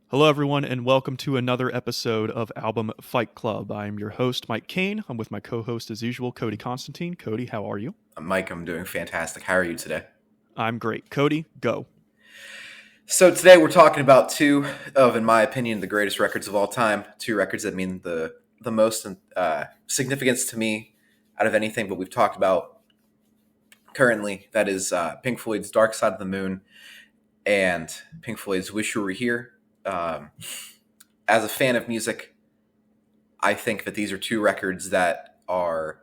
Hello, everyone, and welcome to another episode of Album Fight Club. I'm your host, Mike Kane. I'm with my co host, as usual, Cody Constantine. Cody, how are you? Mike, I'm doing fantastic. How are you today? I'm great. Cody, go. So today we're talking about two of, in my opinion, the greatest records of all time. Two records that mean the most significance to me out of anything, but we've talked about currently. That is Pink Floyd's Dark Side of the Moon and Pink Floyd's Wish You Were Here. Um, as a fan of music, I think that these are two records that are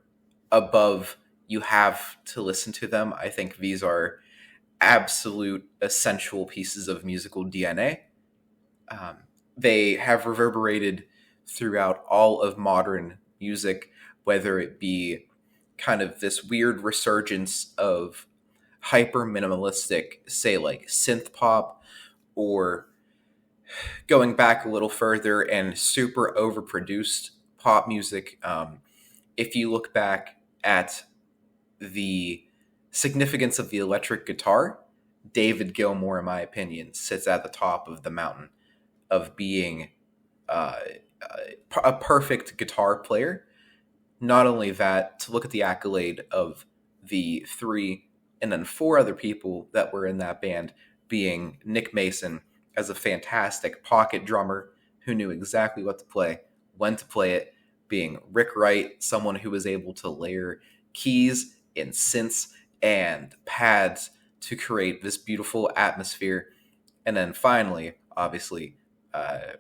above. You have to listen to them. I think these are absolute essential pieces of musical DNA. Um, they have reverberated throughout all of modern music, whether it be kind of this weird resurgence of hyper minimalistic, say like synth pop, or going back a little further and super overproduced pop music. If you look back at the significance of the electric guitar, David Gilmour, in my opinion, sits at the top of the mountain of being uh, a perfect guitar player. Not only that, to look at the accolade of the three and then four other people that were in that band, being Nick Mason as a fantastic pocket drummer who knew exactly what to play, when to play it, being Rick Wright, someone who was able to layer keys and synths and pads to create this beautiful atmosphere. And then finally, obviously,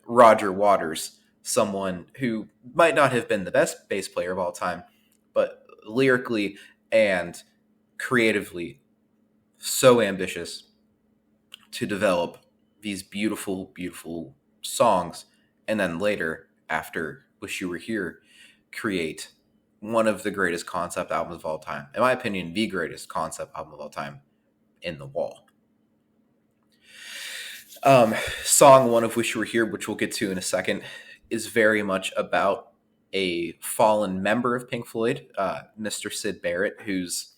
Roger Waters, someone who might not have been the best bass player of all time, but lyrically and creatively so ambitious to develop these beautiful, beautiful songs. And then later, after Wish You Were Here, create one of the greatest concept albums of all time. In my opinion, the greatest concept album of all time, In the Wall. Song one of Wish You Were Here, which we'll get to in a second, is very much about a fallen member of Pink Floyd, Mr. Syd Barrett, whose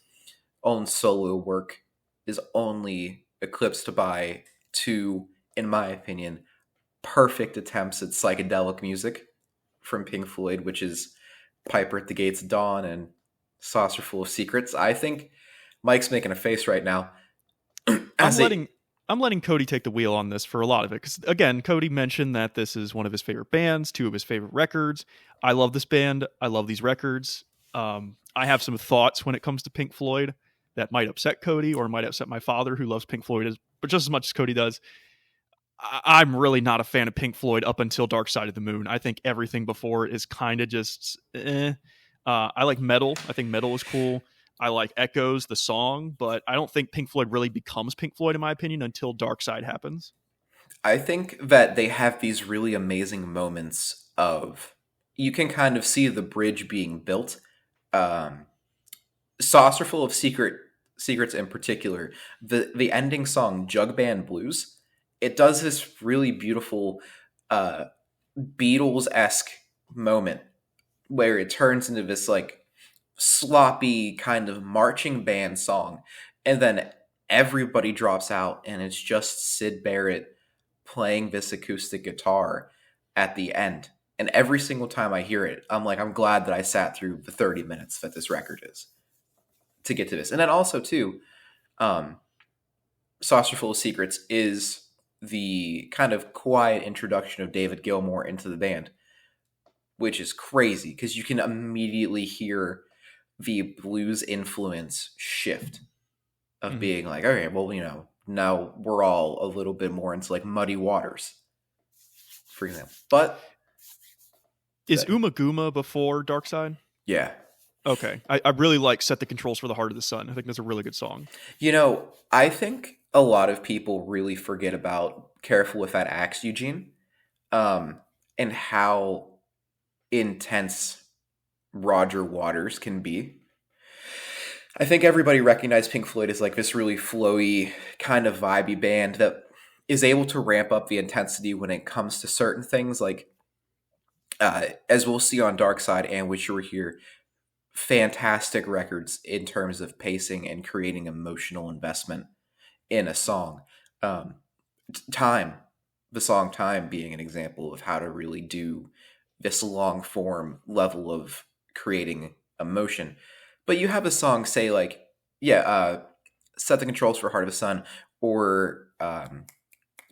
own solo work is only eclipsed by two, in my opinion, perfect attempts at psychedelic music from Pink Floyd, which is Piper at the Gates of Dawn and Saucer Full of Secrets. I think Mike's making a face right now. I'm as a letting I'm letting Cody take the wheel on this for a lot of it because again, Cody mentioned that this is one of his favorite bands, two of his favorite records. I love this band. I love these records. I have some thoughts when it comes to Pink Floyd that might upset Cody or might upset my father, who loves Pink Floyd, but just as much as Cody does. I'm really not a fan of Pink Floyd up until Dark Side of the Moon. I think everything before is kind of just eh. I like metal. I think metal is cool. I like Echoes, the song, but I don't think Pink Floyd really becomes Pink Floyd, in my opinion, until Dark Side happens. I think that they have these really amazing moments of you can kind of see the bridge being built. Um, Saucer Full of Secrets in particular, the ending song Jug Band Blues, it does this really beautiful uh, Beatles esque moment where it turns into this like sloppy kind of marching band song, and then everybody drops out, and it's just Syd Barrett playing this acoustic guitar at the end. And every single time I hear it, I'm like, I'm glad that I sat through the 30 minutes that this record is to get to this. And then also too, um, Saucer Full of Secrets is the kind of quiet introduction of David Gilmour into the band, which is crazy because you can immediately hear the blues influence shift of Mm-hmm. being like, okay, well, now we're all a little bit more into like Muddy Waters, for example. But Is Uma Guma before Dark Side? yeah, Okay. I really like Set the Controls for the Heart of the Sun. I think that's a really good song. I think a lot of people really forget about Careful with That Axe, Eugene, um, and how intense Roger Waters can be. I think everybody recognized Pink Floyd as like this really flowy, kind of vibey band that is able to ramp up the intensity when it comes to certain things. Like, as we'll see on Dark Side and Wish You Were Here, fantastic records in terms of pacing and creating emotional investment in a song. Um, Time, the song Time being an example of how to really do this long form level of creating emotion. But you have a song, say, like, yeah, Set the Controls for Heart of a Sun, or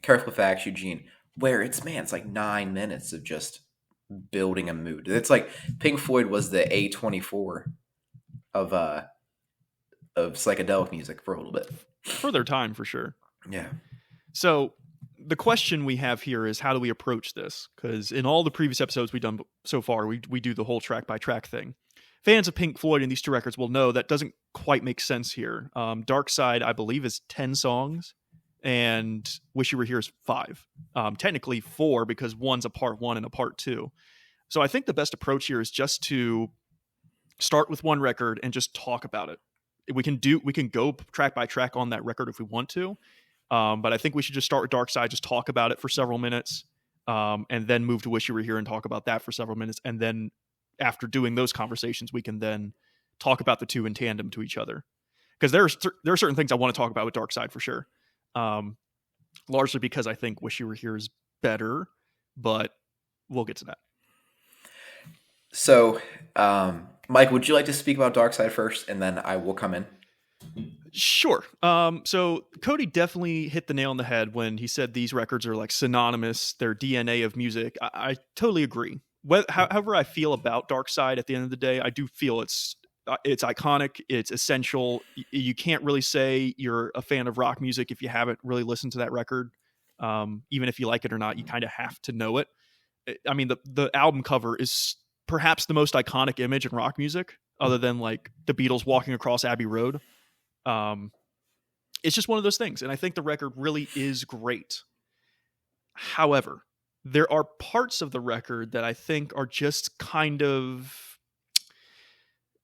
Careful Facts, Eugene, where it's like 9 minutes of just building a mood. It's like Pink Floyd was the A24 of psychedelic music for a little bit. For their time, for sure. Yeah. So the question we have here is, how do we approach this? Because in all the previous episodes we've done so far, we do the whole track by track thing. Fans of Pink Floyd and these two records will know that doesn't quite make sense here. Dark Side, I believe, is 10 songs, and Wish You Were Here is 5. Technically 4, because one's a part 1 and a part 2. So I think the best approach here is just to start with one record and just talk about it. We can go track by track on that record if we want to, but I think we should just start with Dark Side, just talk about it for several minutes, and then move to Wish You Were Here and talk about that for several minutes, and then after doing those conversations, we can then talk about the two in tandem to each other. Because there are certain things I want to talk about with Dark Side for sure, largely because I think Wish You Were Here is better, but we'll get to that. So, Mike, would you like to speak about Dark Side first, and then I will come in? Sure. So Cody definitely hit the nail on the head when he said these records are like synonymous, they're DNA of music. I totally agree. However I feel about Dark Side, at the end of the day, I do feel it's iconic, it's essential. You can't really say you're a fan of rock music if you haven't really listened to that record. Even if you like it or not, you kind of have to know it. I mean, the album cover is perhaps the most iconic image in rock music, other than like the Beatles walking across Abbey Road. It's just one of those things, and I think the record really is great. However, there are parts of the record that I think are just kind of...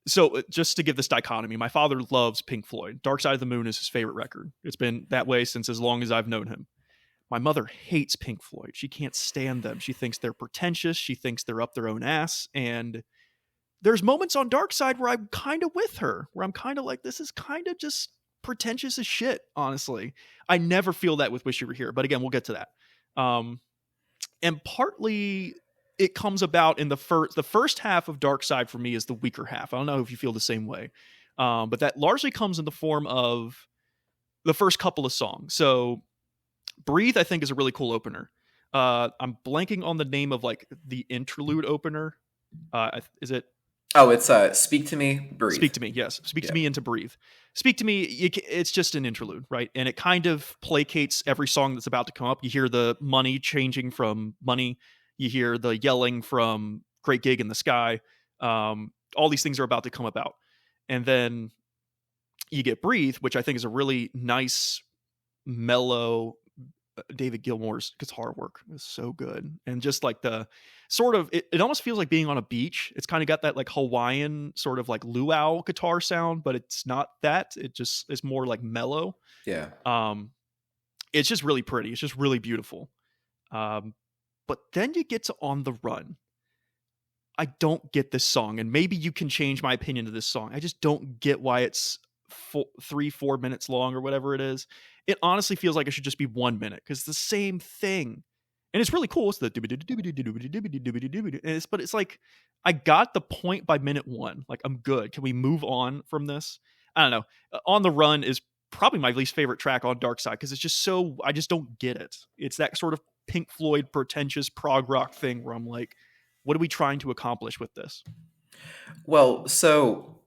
So just to give this dichotomy, my father loves Pink Floyd. Dark Side of the Moon is his favorite record. It's been that way since as long as I've known him. My mother hates Pink Floyd. She can't stand them. She thinks they're pretentious. She thinks they're up their own ass. And there's moments on Dark Side where I'm kind of with her, where I'm kind of like, this is kind of just pretentious as shit, honestly. I never feel that with Wish You Were Here, but again, we'll get to that. And partly it comes about in the first half of Dark Side for me is the weaker half. I don't know if you feel the same way. But that largely comes in the form of the first couple of songs. So Breathe, I think, is a really cool opener. I'm blanking on the name of like the interlude opener. Is it? Oh, it's Speak to Me, Breathe. Speak to Me, yes. Speak to Me into Breathe. Speak to Me, it's just an interlude, right? And it kind of placates every song that's about to come up. You hear the money changing from Money. You hear the yelling from Great Gig in the Sky. All these things are about to come about. And then you get Breathe, which I think is a really nice, mellow... David Gilmour's guitar work is so good. And just like the sort of, it almost feels like being on a beach. It's kind of got that like Hawaiian sort of like luau guitar sound, but it's not that. It just is more like mellow. Yeah. It's just really pretty. It's just really beautiful. But then you get to On the Run. I don't get this song, and maybe you can change my opinion of this song. I just don't get why it's 3-4 minutes long or whatever it is. It honestly feels like it should just be 1 minute because it's the same thing. And it's really cool. It's the but it's like, I got the point by minute 1. Like, I'm good. Can we move on from this? I don't know. On the Run is probably my least favorite track on Dark Side because it's just so, I just don't get it. It's that sort of Pink Floyd pretentious prog rock thing where I'm like, what are we trying to accomplish with this? Well, so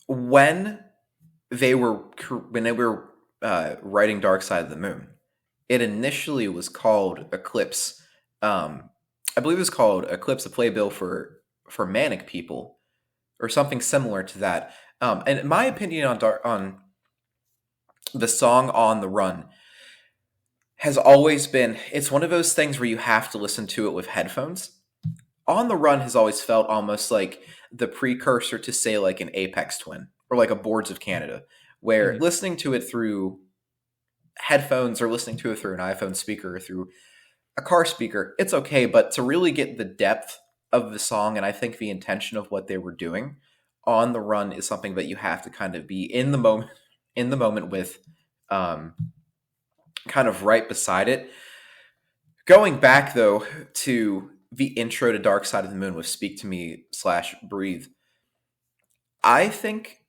when they were writing Dark Side of the Moon, it initially was called Eclipse. I believe it was called Eclipse, a playbill for manic people, or something similar to that. And my opinion on the song On the Run has always been, it's one of those things where you have to listen to it with headphones. On the Run has always felt almost like the precursor to, say, like an Aphex Twin or like a Boards of Canada, where listening to it through headphones or listening to it through an iPhone speaker or through a car speaker, it's okay. But to really get the depth of the song, and I think the intention of what they were doing, On the Run is something that you have to kind of be in the moment with, kind of right beside it. Going back though to the intro to Dark Side of the Moon with "Speak to Me" slash "Breathe," I think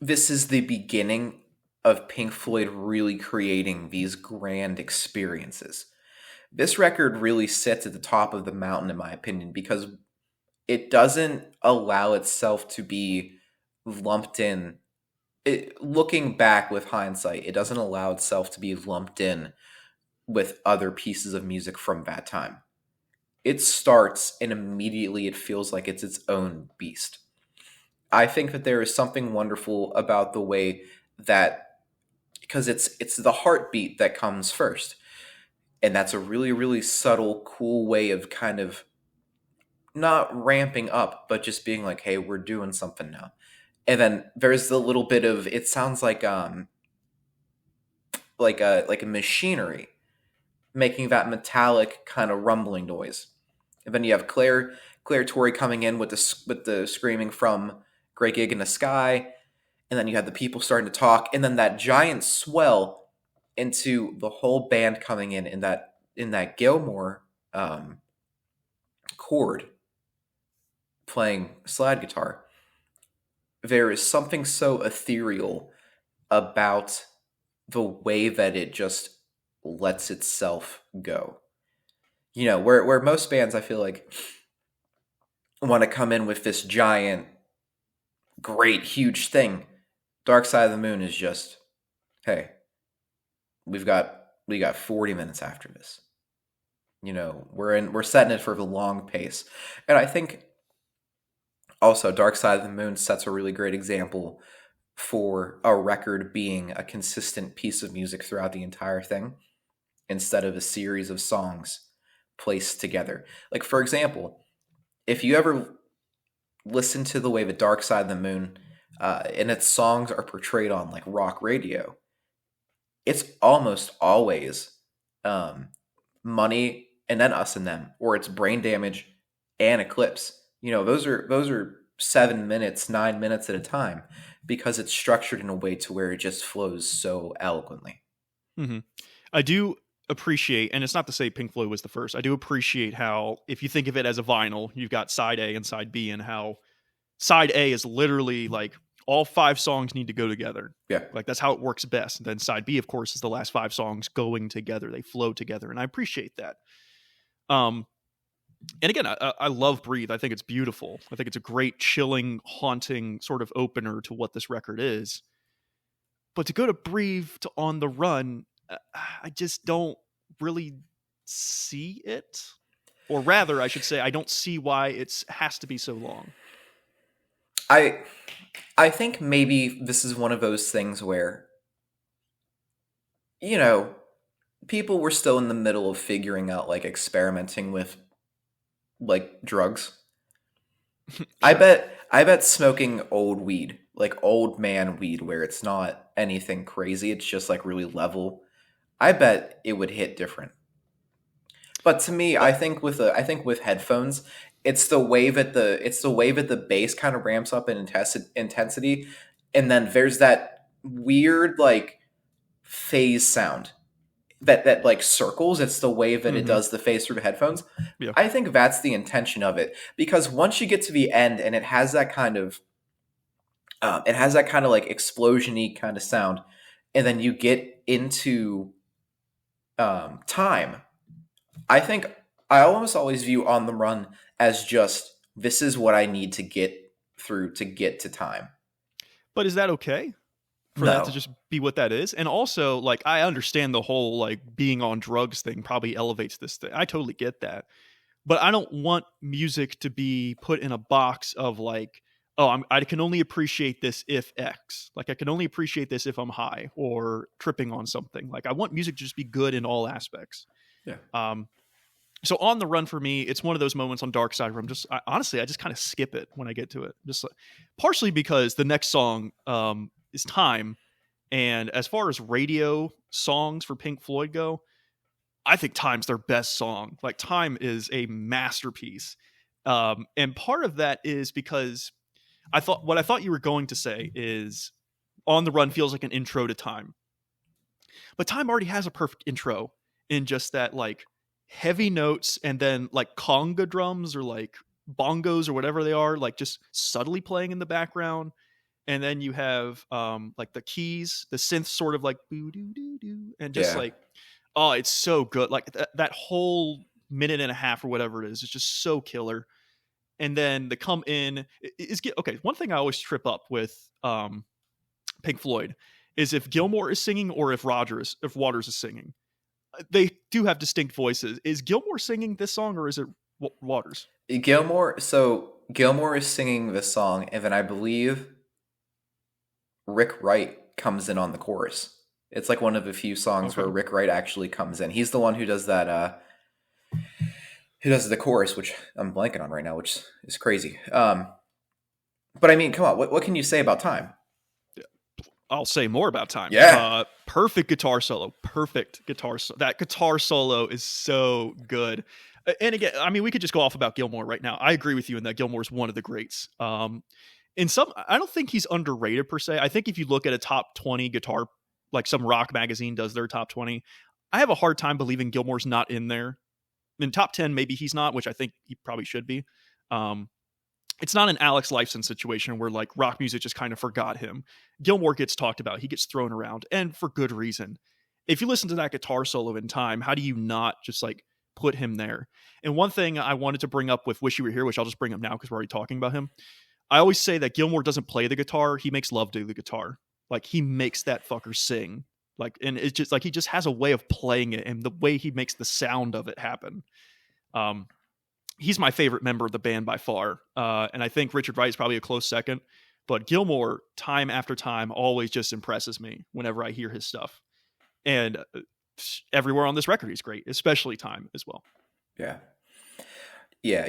this is the beginning of Pink Floyd really creating these grand experiences. This record really sits at the top of the mountain, in my opinion, because it doesn't allow itself to be lumped in. Looking back with hindsight, it doesn't allow itself to be lumped in with other pieces of music from that time. It starts and immediately it feels like it's its own beast. I think that there is something wonderful about the way that, because it's the heartbeat that comes first. And that's a really, really subtle, cool way of kind of not ramping up, but just being like, hey, we're doing something now. And then there's the little bit of, it sounds like a machinery making that metallic kind of rumbling noise. And then you have Claire Torrey coming in with the screaming from Great Gig in the Sky, and then you have the people starting to talk, and then that giant swell into the whole band coming in that Gilmore chord playing slide guitar. There is something so ethereal about the way that it just lets itself go. Where most bands I feel like want to come in with this giant, great, huge thing. Dark Side of the Moon is just, hey, we got 40 minutes after this. We're setting it for the long pace. And I think also Dark Side of the Moon sets a really great example for a record being a consistent piece of music throughout the entire thing instead of a series of songs placed together. Like, for example, if you ever listen to the way the Dark Side of the Moon and its songs are portrayed on like rock radio, it's almost always Money and then Us and Them, or it's Brain Damage and Eclipse. Those are 7 minutes, 9 minutes at a time because it's structured in a way to where it just flows so eloquently. Mm-hmm. I do appreciate, and it's not to say Pink Floyd was the first, I do appreciate how, if you think of it as a vinyl, you've got side A and side B, and how side A is literally like all 5 songs need to go together. Yeah. Like that's how it works best. And then side B, of course, is the last 5 songs going together. They flow together. And I appreciate that. And again, I love Breathe. I think it's beautiful. I think it's a great, chilling, haunting sort of opener to what this record is. But to go to Breathe to On the Run, I just don't really see it. Or rather, I should say, I don't see why it has to be so long. I think maybe this is one of those things where, people were still in the middle of figuring out, like, experimenting with, like, drugs. Sure. I bet smoking old weed, like old man weed, where it's not anything crazy, it's just like really level, I bet it would hit different. But to me, I think with headphones, it's the way that the bass kind of ramps up in intensity, and then there's that weird like phase sound that like circles. It's the way that it does the phase through the headphones. Yeah. I think that's the intention of it, because once you get to the end and it has that kind of like explosion-y kind of sound, and then you get into time. I think I almost always view On the Run as just, this is what I need to get through to get to time. But is that okay? For that to just be what that is? And also, like, I understand the whole, like, being on drugs thing probably elevates this thing. I totally get that. But I don't want music to be put in a box of, like, oh, I can only appreciate this if X. Like, I can only appreciate this if I'm high or tripping on something. Like, I want music to just be good in all aspects. Yeah. So On the Run for me, it's one of those moments on Dark Side where honestly, I just kind of skip it when I get to it. Just partially because the next song is Time. And as far as radio songs for Pink Floyd go, I think Time's their best song. Like, Time is a masterpiece. And part of that is because what I thought you were going to say is On the Run feels like an intro to Time. But Time already has a perfect intro. in just that like heavy notes and then like conga drums or like bongos or whatever they are, like just subtly playing in the background. And then you have like the keys, the synth sort of like boo doo doo doo, and just Yeah. like, oh, it's so good. Like that whole minute and a half or whatever it is just so killer. And then the come in is get okay. One thing I always trip up with Pink Floyd is if Gilmour is singing or if Waters is singing. They do have distinct voices. Is Gilmour singing this song or is it Waters? Gilmore is singing this song, and then I believe Rick Wright comes in on the chorus. It's like one of the few songs Okay. where Rick Wright actually comes in. He's the one who does that. Who does the chorus, which I'm blanking on right now, which is crazy. But I mean, come on, what can you say about Time? I'll say more about Time. Yeah, Perfect guitar solo. Perfect guitar solo. That guitar solo is so good. And again, I mean, we could just go off about Gilmour right now. I agree with you in that Gilmour is one of the greats. I don't think he's underrated per se. I think if you look at a top 20 guitar, like some rock magazine does their top 20, I have a hard time believing Gilmour's not in there. In top 10, maybe he's not, which I think he probably should be. Um, it's not an Alex Lifeson situation where like rock music just kind of forgot him. Gilmour gets talked about, he gets thrown around, and for good reason. If you listen to that guitar solo in Time, how do you not just like put him there? And one thing I wanted to bring up with Wish You Were Here, which I'll just bring up now because we're already talking about him. I always say that Gilmour doesn't play the guitar, he makes love to the guitar. Like he makes that fucker sing. Like, and it's just like he just has a way of playing it and the way he makes the sound of it happen. Um, he's my favorite member of the band by far. And I think Richard Wright is probably a close second. But Gilmour, time after time, always just impresses me whenever I hear his stuff. And everywhere on this record, he's great, especially Time as well. yeah, yeah.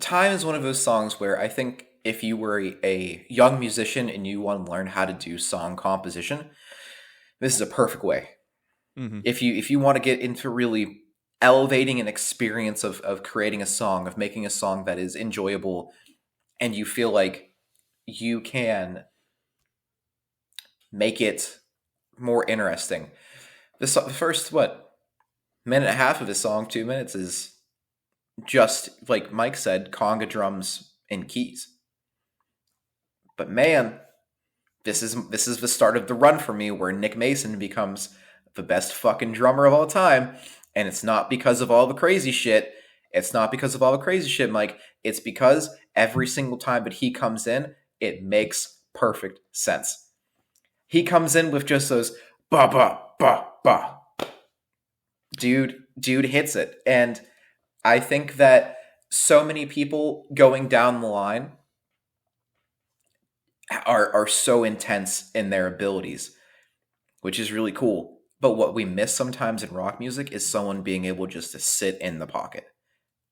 Time is one of those songs where I think if you were a young musician and you want to learn how to do song composition, this is a perfect way. Mm-hmm. If you want to get into really elevating an experience of creating a song, of making a song that is enjoyable, and you feel like you can make it more interesting. The first, minute and a half of the song, 2 minutes, is just, like Mike said, conga drums and keys. But man, this is the start of the run for me where Nick Mason becomes the best fucking drummer of all time. And it's not because of all the crazy shit. It's not because of all the crazy shit, Mike. It's because every single time that he comes in, it makes perfect sense. He comes in with just those ba ba ba ba. Dude hits it. And I think that so many people going down the line are so intense in their abilities, which is really cool. But what we miss sometimes in rock music is someone being able just to sit in the pocket,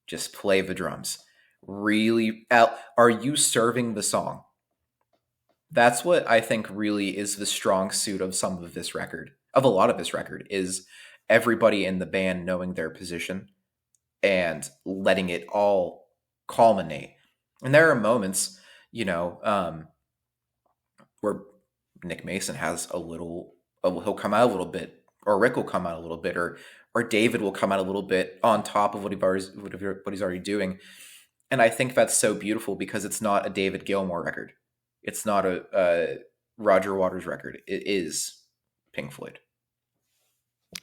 just play the drums. Really, are you serving the song? That's what I think really is the strong suit of some of this record, of a lot of this record, is everybody in the band knowing their position and letting it all culminate. And there are moments, where Nick Mason has he'll come out a little bit, or Rick will come out a little bit, or David will come out a little bit on top of what he's already doing. And I think that's so beautiful because it's not a David Gilmour record. It's not a Roger Waters record. It is Pink Floyd.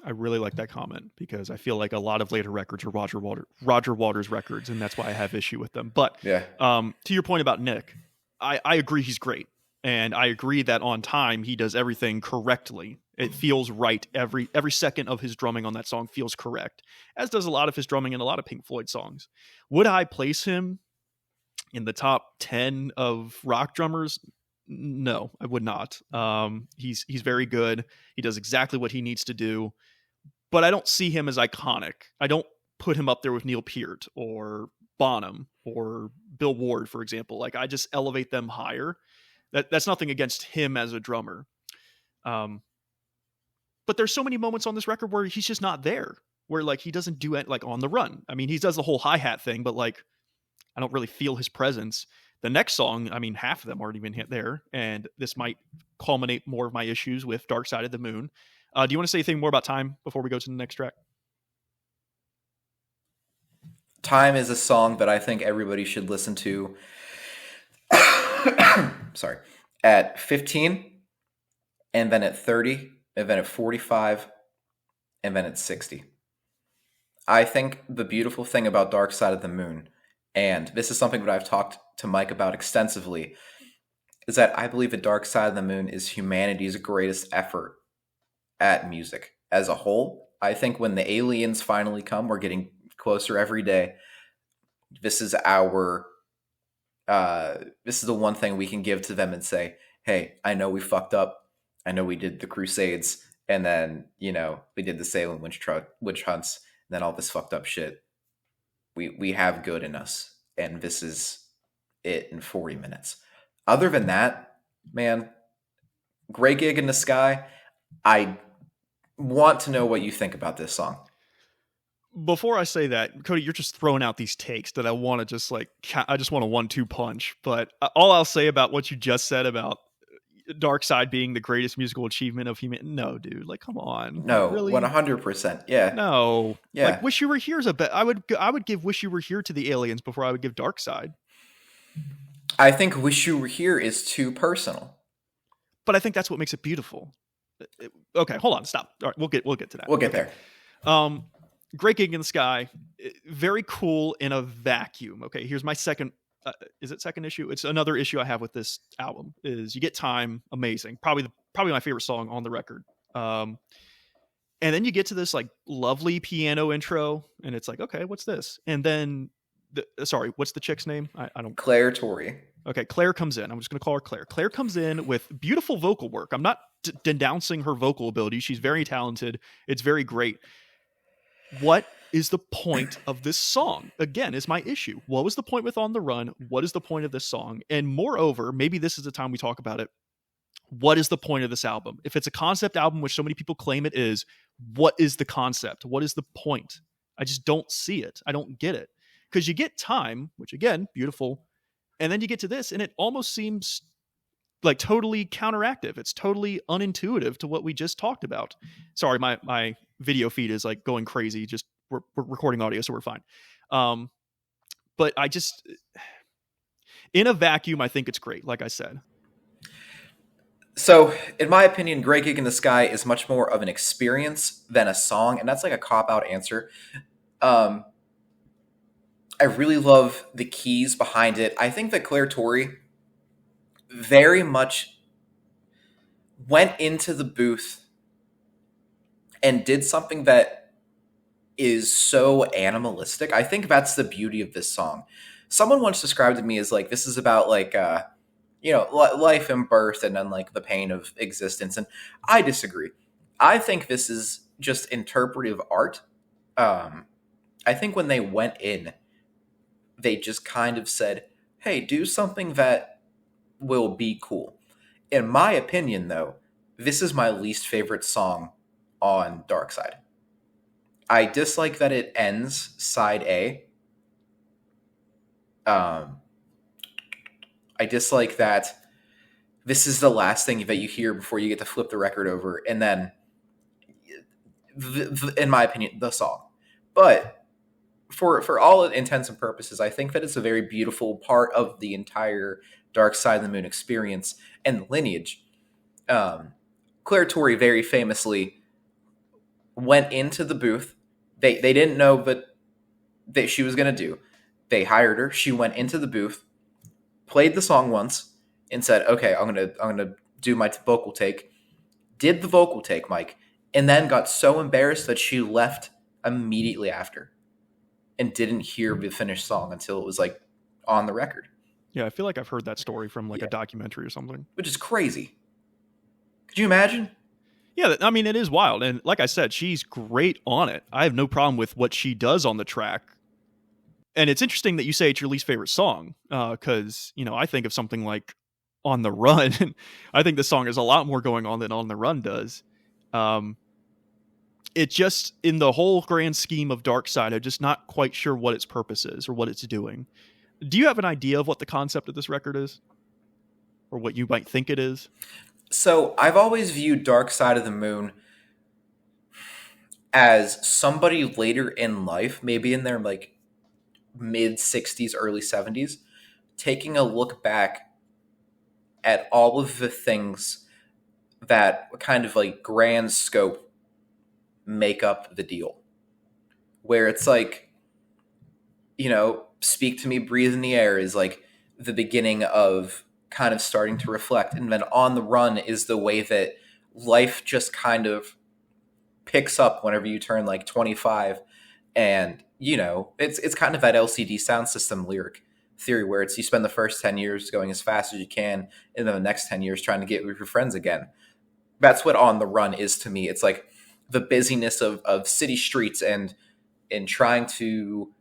I really like that comment because I feel like a lot of later records are Roger Waters records, and that's why I have issue with them. But Yeah. To your point about Nick, I agree he's great. And I agree that on Time, he does everything correctly. It feels right. Every second of his drumming on that song feels correct, as does a lot of his drumming in a lot of Pink Floyd songs. Would I place him in the top 10 of rock drummers? No, I would not. He's very good. He does exactly what he needs to do, but I don't see him as iconic. I don't put him up there with Neil Peart or Bonham or Bill Ward, for example. Like I just elevate them higher. That's nothing against him as a drummer. But there's so many moments on this record where he's just not there, where like he doesn't do it like On the Run. I mean, he does the whole hi-hat thing, but like I don't really feel his presence. The next song, I mean, half of them aren't even hit there. And this might culminate more of my issues with Dark Side of the Moon. Do you want to say anything more about Time before we go to the next track? Time is a song that I think everybody should listen to. Sorry, at 15, and then at 30, and then at 45, and then at 60. I think the beautiful thing about Dark Side of the Moon, and this is something that I've talked to Mike about extensively, is that I believe the Dark Side of the Moon is humanity's greatest effort at music as a whole. I think when the aliens finally come, we're getting closer every day. This is this is the one thing we can give to them and say, hey, I know we fucked up. I know we did the Crusades, and then, we did the Salem witch hunts, and then all this fucked up shit. We have good in us, and this is it in 40 minutes. Other than that, man, great gig in the sky. I want to know what you think about this song. Before I say that, Cody, you're just throwing out these takes that I want to just I just want a 1-2 punch. But all I'll say about what you just said about Dark Side being the greatest musical achievement of human, no, dude, like, come on, No, really, 100%, yeah, no, yeah. Like, Wish You Were Here is a bet. I would give Wish You Were Here to the aliens before I would give Dark Side. I think Wish You Were Here is too personal, but I think that's what makes it beautiful. Okay, hold on, stop. All right, we'll get to that. We'll get there. Great Gig in the Sky, very cool in a vacuum. Okay, here's my second. Is it second issue? It's another issue I have with this album. Is you get Time, amazing, probably my favorite song on the record. And then you get to this like lovely piano intro, and it's like, okay, what's this? And then, what's the chick's name? I don't. Claire Torrey. Okay, Claire comes in. I'm just going to call her Claire. Claire comes in with beautiful vocal work. I'm not denouncing her vocal ability. She's very talented. It's very great. What is the point of this song? Again, is my issue. What was the point with On the Run? What is the point of this song? And moreover, maybe this is the time we talk about it. What is the point of this album? If it's a concept album, which so many people claim it is, what is the concept? What is the point? I just don't see it. I don't get it. Because you get Time, which again, beautiful. And then you get to this, and it almost seems like totally counteractive. It's totally unintuitive to what we just talked about. Sorry, my video feed is like going crazy. Just we're recording audio, so we're fine. But I just, in a vacuum, I think it's great. Like I said. So, in my opinion, Great Gig in the Sky is much more of an experience than a song, and that's like a cop-out answer. I really love the keys behind it. I think that Claire Torrey very much went into the booth and did something that is so animalistic. I think that's the beauty of this song. Someone once described to me as like, this is about like, life and birth and then like the pain of existence. And I disagree. I think this is just interpretive art. I think when they went in, they just kind of said, hey, do something that will be cool. In my opinion, though, this is my least favorite song on Dark Side. I dislike that it ends side A. I dislike that this is the last thing that you hear before you get to flip the record over, and then, in my opinion, the song. But for all intents and purposes, I think that it's a very beautiful part of the entire Dark Side of the Moon experience and lineage. Claire Torrey very famously went into the booth. They didn't know that she was going to do. They hired her. She went into the booth, played the song once, and said, "Okay, I'm gonna do my vocal take." Did the vocal take, Mike, and then got so embarrassed that she left immediately after, and didn't hear the finished song until it was like on the record. Yeah, I feel like I've heard that story from like a documentary or something. Which is crazy. Could you imagine? Yeah, I mean, it is wild. And like I said, she's great on it. I have no problem with what she does on the track. And it's interesting that you say it's your least favorite song, because, I think of something like On the Run. And I think the song has a lot more going on than On the Run does. It just, in the whole grand scheme of Dark Side, I'm just not quite sure what its purpose is or what it's doing. Do you have an idea of what the concept of this record is? Or what you might think it is? So I've always viewed Dark Side of the Moon as somebody later in life, maybe in their like mid 60s, early 70s, taking a look back at all of the things that kind of like grand scope make up the deal. Where it's like, Speak to Me, Breathe in the Air is like the beginning of kind of starting to reflect. And then On the Run is the way that life just kind of picks up whenever you turn like 25. And, it's kind of that LCD sound system lyric theory where it's you spend the first 10 years going as fast as you can, and then the next 10 years trying to get with your friends again. That's what On the Run is to me. It's like the busyness of city streets and trying to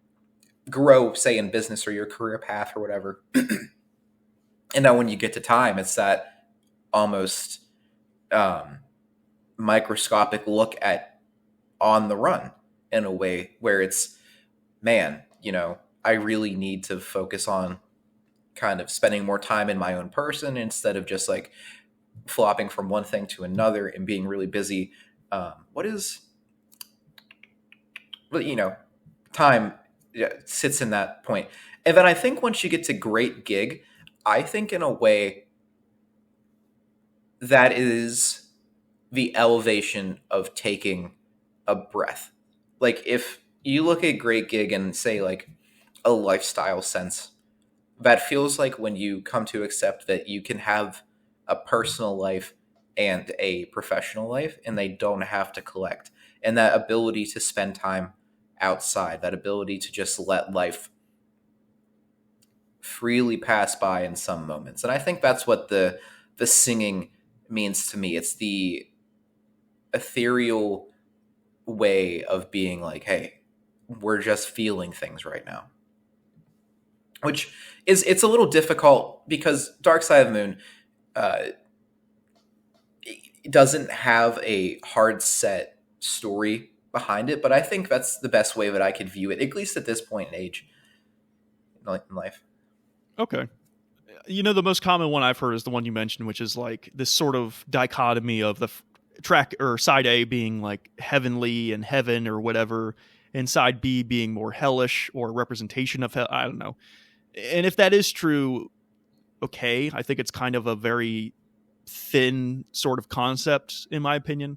grow, say, in business or your career path or whatever. And now when you get to time, it's that almost microscopic look at On the Run in a way where it's, man, I really need to focus on kind of spending more time in my own person instead of just like flopping from one thing to another and being really busy. Time sits in that point. And then I think once you get to great gig, I think in a way that is the elevation of taking a breath. Like if you look at great gig and say like a lifestyle sense, that feels like when you come to accept that you can have a personal life and a professional life and they don't have to collect. And that ability to spend time outside, that ability to just let life freely pass by in some moments. And I think that's what the singing means to me. It's the ethereal way of being like, hey, we're just feeling things right now. Which it's a little difficult because Dark Side of the Moon doesn't have a hard set story behind it, but I think that's the best way that I could view it, at least at this point in age in life. Okay. The most common one I've heard is the one you mentioned, which is like this sort of dichotomy of the track or side A being like heavenly and heaven or whatever, and side B being more hellish or representation of hell. I don't know. And if that is true, okay, I think it's kind of a very thin sort of concept, in my opinion.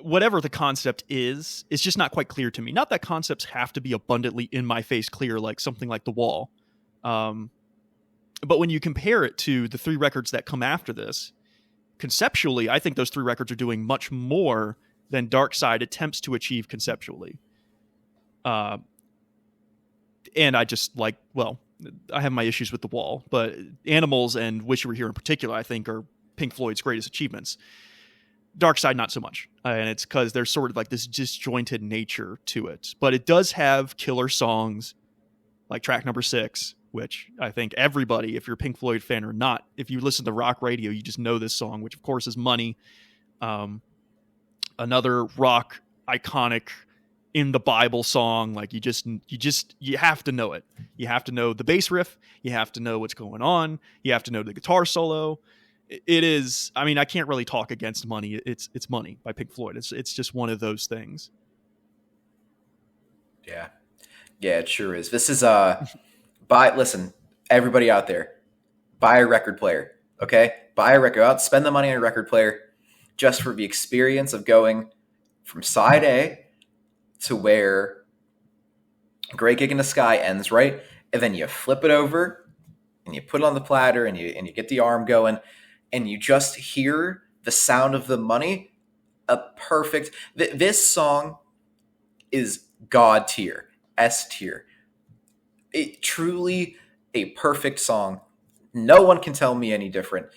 Whatever the concept is, it's just not quite clear to me. Not that concepts have to be abundantly in my face clear, like something like The Wall. But when you compare it to the 3 records that come after this, conceptually, I think those 3 records are doing much more than Dark Side attempts to achieve conceptually. And I just I have my issues with The Wall, but Animals and Wish You Were Here in particular, I think, are Pink Floyd's greatest achievements. Dark Side, not so much. And it's because there's sort of like this disjointed nature to it. But it does have killer songs like track number 6, which I think everybody, if you're a Pink Floyd fan or not, if you listen to rock radio, you just know this song, which of course is Money. Another rock iconic in the Bible song. Like you have to know it. You have to know the bass riff. You have to know what's going on. You have to know the guitar solo. It is, I mean, I can't really talk against Money. It's Money by Pink Floyd. It's just one of those things. Yeah, it sure is. This is listen, everybody out there, buy a record player, okay? Buy a record, out, spend the money on a record player just for the experience of going from side A to where Great Gig in the Sky ends, right? And then you flip it over and you put it on the platter and you get the arm going and you just hear the sound of the money. A perfect, this song is God tier, S tier. It truly a perfect song. No one can tell me any different.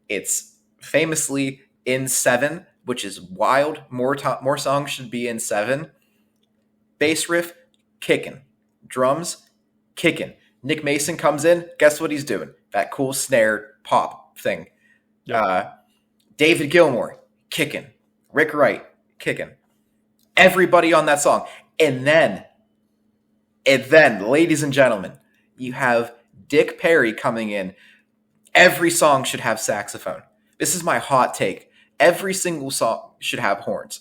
It's famously in 7, which is wild. More songs should be in 7. Bass riff, kicking. Drums, kicking. Nick Mason comes in. Guess what he's doing? That cool snare pop thing. Yep. David Gilmour, kicking. Rick Wright, kicking. Everybody on that song. And then, ladies and gentlemen, you have Dick Perry coming in. Every song should have saxophone. This is my hot take. Every single song should have horns.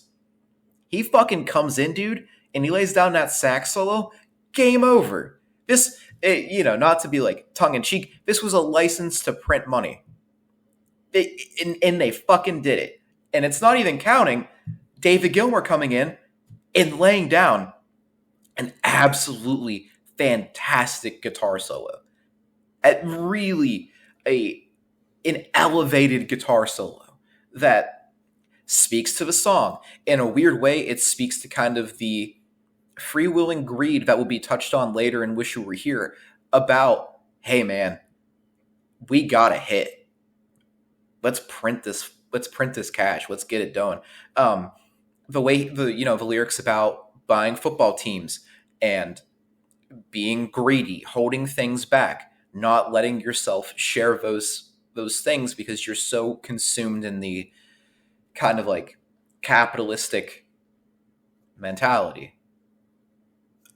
He fucking comes in, dude, and he lays down that sax solo. Game over. This, not to be like tongue in cheek, this was a license to print money. And they fucking did it. And it's not even counting David Gilmour coming in and laying down an absolutely fantastic guitar solo. At really an elevated guitar solo that speaks to the song. In a weird way, it speaks to kind of the freewheeling greed that will be touched on later in Wish You Were Here about, hey man, we got a hit. Let's print this cash. Let's get it done. The way the lyrics about buying football teams and being greedy, holding things back, not letting yourself share those things because you're so consumed in the kind of like capitalistic mentality.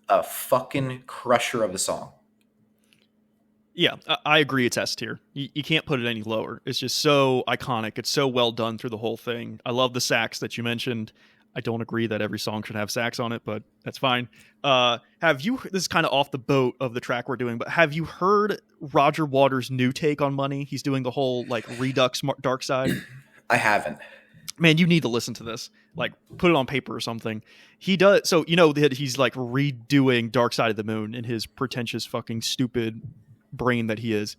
A fucking crusher of a song. Yeah, I agree. It's S tier. You can't put it any lower. It's just so iconic. It's so well done through the whole thing. I love the sax that you mentioned. I don't agree that every song should have sax on it, but that's fine. Have you? This is kind of off the boat of the track we're doing, but have you heard Roger Waters' new take on money? He's doing the whole like Redux Dark Side. I haven't. Man, you need to listen to this. Like, put it on paper or something. He does. So that he's like redoing Dark Side of the Moon in his pretentious, fucking stupid brain that he is.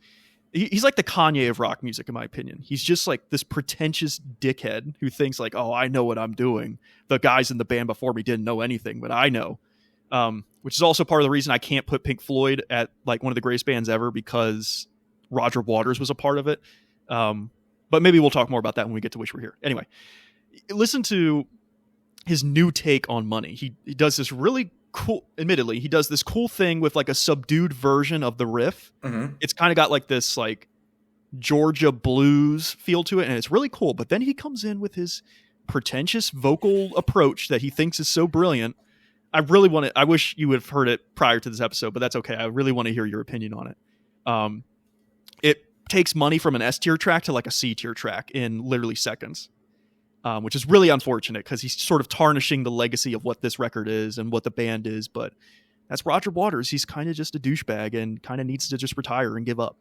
He's like the Kanye of rock music, in my opinion. He's just like this pretentious dickhead who thinks like, oh, I know what I'm doing. The guys in the band before me didn't know anything, but I know. Which is also part of the reason I can't put Pink Floyd at like one of the greatest bands ever, because Roger Waters was a part of it. But maybe we'll talk more about that when we get to Wish We're Here. Anyway, listen to his new take on money. He does this really cool, admittedly, he does this cool thing with like a subdued version of the riff. Mm-hmm. It's kind of got like this like Georgia blues feel to it, and it's really cool. But then he comes in with his pretentious vocal approach that he thinks is so brilliant. I wish you would have heard it prior to this episode, but that's okay. I really want to hear your opinion on it. It takes money from an S tier track to like a C tier track in literally seconds. Which is really unfortunate because he's sort of tarnishing the legacy of what this record is and what the band is. But that's Roger Waters. He's kind of just a douchebag and kind of needs to just retire and give up.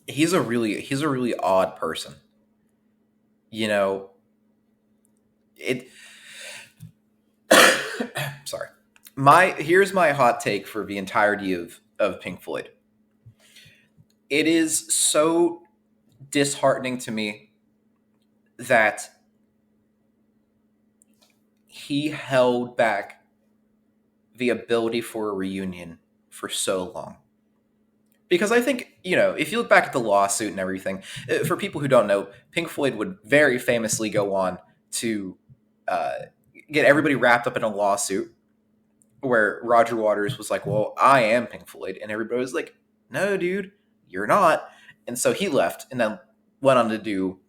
He's a really odd person. Sorry. Here's my hot take for the entirety of Pink Floyd. It is so disheartening to me that he held back the ability for a reunion for so long. Because I think, if you look back at the lawsuit and everything, for people who don't know, Pink Floyd would very famously go on to get everybody wrapped up in a lawsuit where Roger Waters was like, well, I am Pink Floyd. And everybody was like, no, dude, you're not. And so he left and then went on to do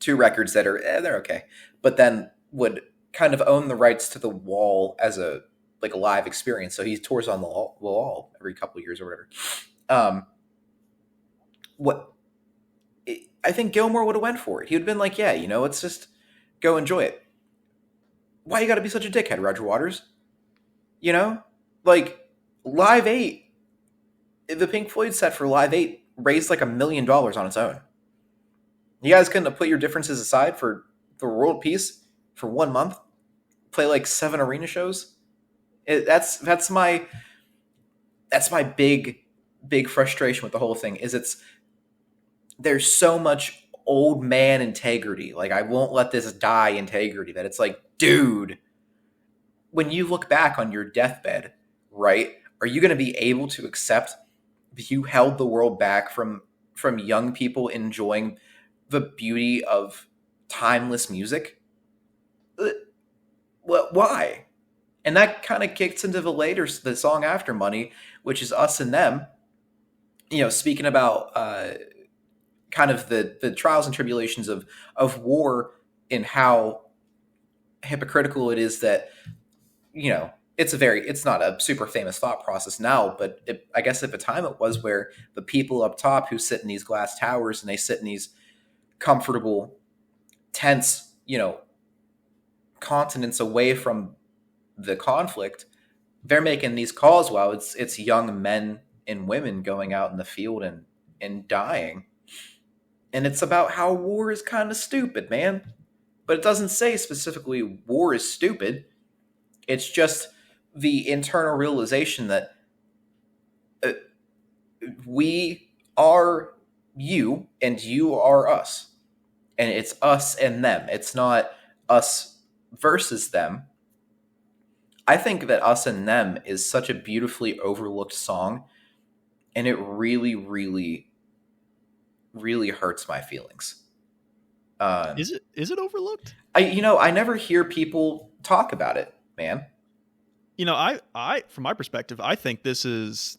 2 records that are, they're okay. But then would kind of own the rights to The Wall as a live experience. So he tours on the wall every couple of years or whatever. I think Gilmour would have went for it. He would have been like, yeah, let's just go enjoy it. Why you got to be such a dickhead, Roger Waters? Live 8, the Pink Floyd set for Live 8 raised like $1 million on its own. You guys couldn't have put your differences aside for world peace for 1 month? Play like 7 arena shows? That's my big frustration with the whole thing. There's so much old man integrity. Like, I won't let this die integrity, that it's like, dude, when you look back on your deathbed, right, are you going to be able to accept that you held the world back from young people enjoying the beauty of timeless music? Why? And that kind of kicks into the song after Money, which is Us and Them, speaking about kind of the trials and tribulations of war and how hypocritical it is that, it's not a super famous thought process now, but I guess at the time it was, where the people up top who sit in these glass towers and they sit in these comfortable tents, continents away from the conflict, they're making these calls while it's young men and women going out in the field and dying. And it's about how war is kind of stupid, man. But it doesn't say specifically war is stupid. It's just the internal realization that uh, we are you and you are us. And it's us and them. It's not us versus them. I think that Us and Them is such a beautifully overlooked song, and it really, really, really hurts my feelings. Um, Is it overlooked? I never hear people talk about it, man. I from my perspective, I think this is.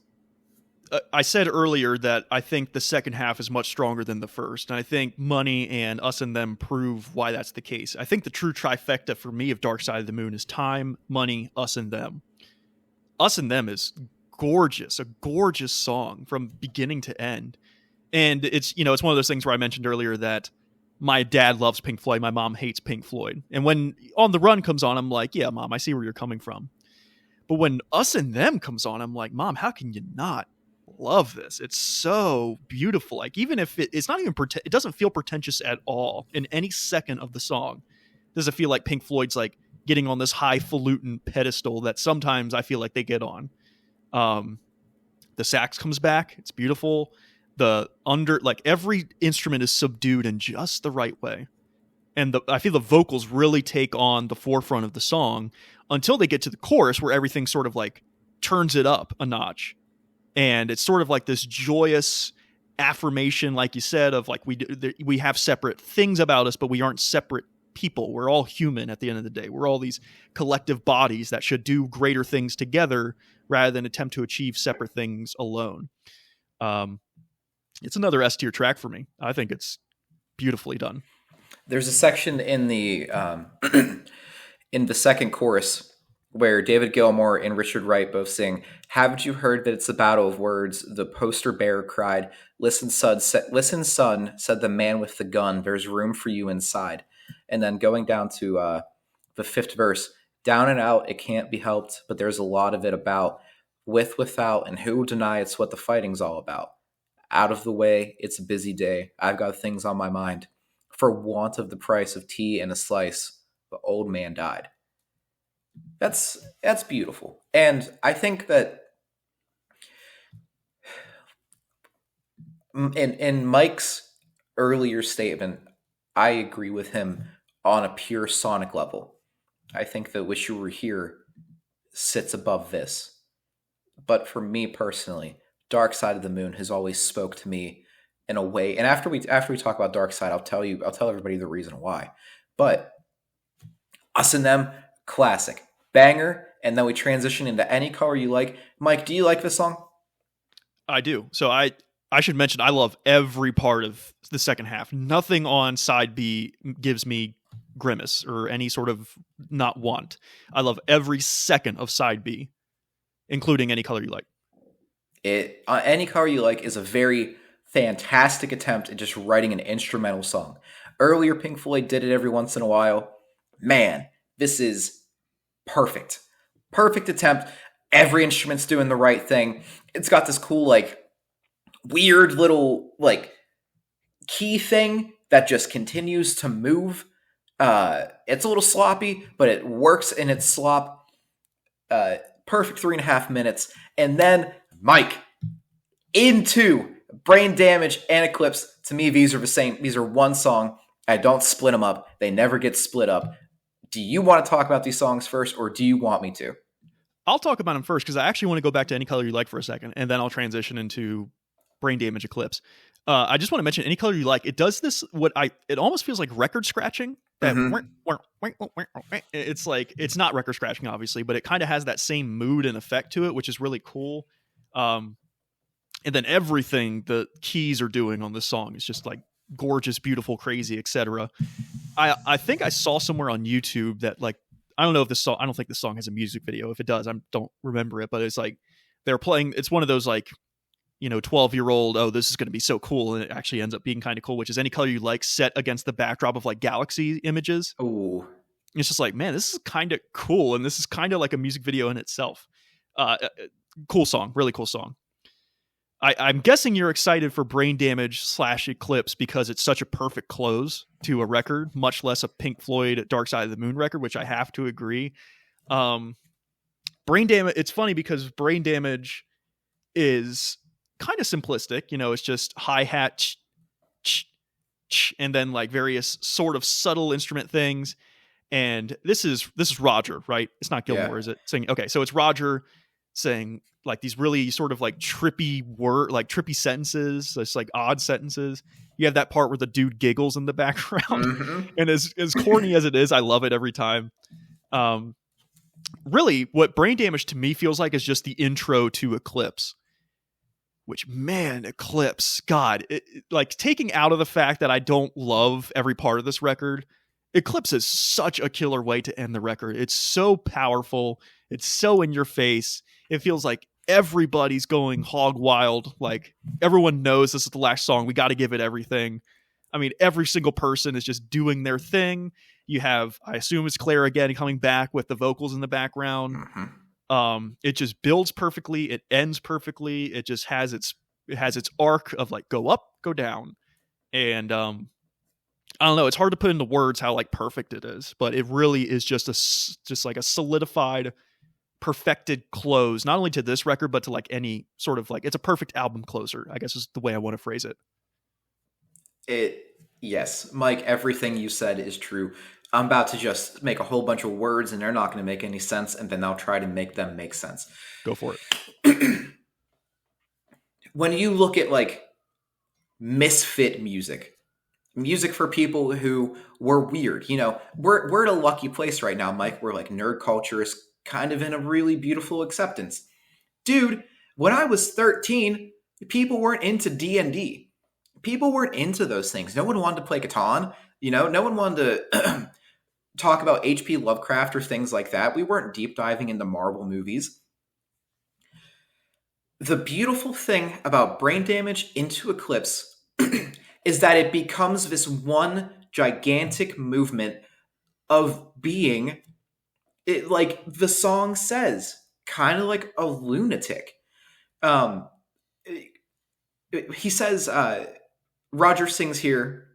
I said earlier that I think the second half is much stronger than the first, and I think Money and Us and Them prove why that's the case. I think the true trifecta for me of Dark Side of the Moon is Time, Money, Us and Them. Us and Them is gorgeous, a gorgeous song from beginning to end. And it's one of those things where I mentioned earlier that my dad loves Pink Floyd, my mom hates Pink Floyd. And when On the Run comes on, I'm like, yeah, Mom, I see where you're coming from. But when Us and Them comes on, I'm like, Mom, how can you not love this? It's so beautiful. Like, even if it's not even it doesn't feel pretentious at all in any second of the song. Does it feel like Pink Floyd's like getting on this highfalutin pedestal that sometimes I feel like they get on? The sax comes back. It's beautiful. Every instrument is subdued in just the right way. And I feel the vocals really take on the forefront of the song until they get to the chorus where everything sort of like turns it up a notch. And it's sort of like this joyous affirmation, like you said, of like we have separate things about us, but we aren't separate people. We're all human at the end of the day. We're all these collective bodies that should do greater things together rather than attempt to achieve separate things alone. It's another S tier track for me. I think it's beautifully done. There's a section in the in the second chorus where David Gilmour and Richard Wright both sing, "Haven't you heard that it's a battle of words? The poster bearer cried, listen, son, said the man with the gun. There's room for you inside." And then going down to the fifth verse, "Down and out, it can't be helped, but there's a lot of it about. With, without, and who will deny it's what the fighting's all about. Out of the way, it's a busy day. I've got things on my mind. For want of the price of tea and a slice, the old man died." That's beautiful. And I think that in Mike's earlier statement, I agree with him on a pure sonic level. I think that Wish You Were Here sits above this. But for me personally, Dark Side of the Moon has always spoke to me in a way. And after we talk about Dark Side, I'll tell everybody the reason why. But Us and Them, classic. Banger, and then we transition into Any Color You Like. Mike, do you like this song? I do. So I should mention I love every part of the second half. Nothing on side B gives me grimace or any sort of not want. I love every second of side B, including Any Color You Like. Any Color You Like is a very fantastic attempt at just writing an instrumental song. Earlier, Pink Floyd did it every once in a while. Man, this is perfect. Perfect attempt. Every instrument's doing the right thing. It's got this cool, like, weird little, like, key thing that just continues to move. It's a little sloppy, but it works in its slop. Perfect 3.5 minutes. And then, Mike, into Brain Damage and Eclipse. To me, these are the same. These are one song. I don't split them up. They never get split up. Do you want to talk about these songs first, or do you want me to? I'll talk about them first because I actually want to go back to Any Color You Like for a second, and then I'll transition into Brain Damage Eclipse. I just want to mention Any Color You Like. It does this, it almost feels like record scratching. It's like, it's not record scratching, obviously, but it kind of has that same mood and effect to it, which is really cool. And then everything the keys are doing on this song is just like gorgeous, beautiful, crazy, etc. I think I saw somewhere on YouTube that, like, I don't know if this song, I don't think this song has a music video. If it does, I don't remember it, but it's like they're playing, it's one of those like, 12-year-old, oh, this is going to be so cool. And it actually ends up being kind of cool, which is Any Color You Like set against the backdrop of like galaxy images. Ooh. It's just like, man, this is kind of cool, and this is kind of like a music video in itself. Cool song, really cool song. I'm guessing you're excited for Brain Damage / Eclipse because it's such a perfect close to a record, much less a Pink Floyd Dark Side of the Moon record, which I have to agree. Brain Damage, it's funny because Brain Damage is kind of simplistic. It's just hi-hat, and then like various sort of subtle instrument things. And this is Roger, right? It's not Gilmore, is it? Saying, okay, so it's Roger saying like these really sort of like trippy trippy sentences, it's like odd sentences. You have that part where the dude giggles in the background, and as corny as it is, I love it every time. Really, what Brain Damage to me feels like is just the intro to Eclipse. Which, man, Eclipse, God, like taking out of the fact that I don't love every part of this record, Eclipse is such a killer way to end the record. It's so powerful. It's so in your face. It feels like everybody's going hog wild. Like everyone knows this is the last song. We got to give it everything. I mean, every single person is just doing their thing. You have, I assume it's Claire again coming back with the vocals in the background. It just builds perfectly. It ends perfectly. It just has its arc of like go up, go down, and I don't know. It's hard to put into words how like perfect it is, but it really is just like a solidified, perfected close, not only to this record but to like any sort of like, it's a perfect album closer, I guess is the way I want to phrase it. Yes, Mike, everything you said is true. I'm about to just make a whole bunch of words and they're not going to make any sense, and then I'll try to make them make sense. Go for it. When you look at like misfit music for people who were weird, we're at a lucky place right now, Mike, where like nerd culture is kind of in a really beautiful acceptance. Dude, when I was 13, people weren't into D&D. People weren't into those things. No one wanted to play Catan. No one wanted to talk about H.P. Lovecraft or things like that. We weren't deep diving into Marvel movies. The beautiful thing about Brain Damage into Eclipse is that it becomes this one gigantic movement of being, it, like the song says, kind of like a lunatic. He says, Roger sings here,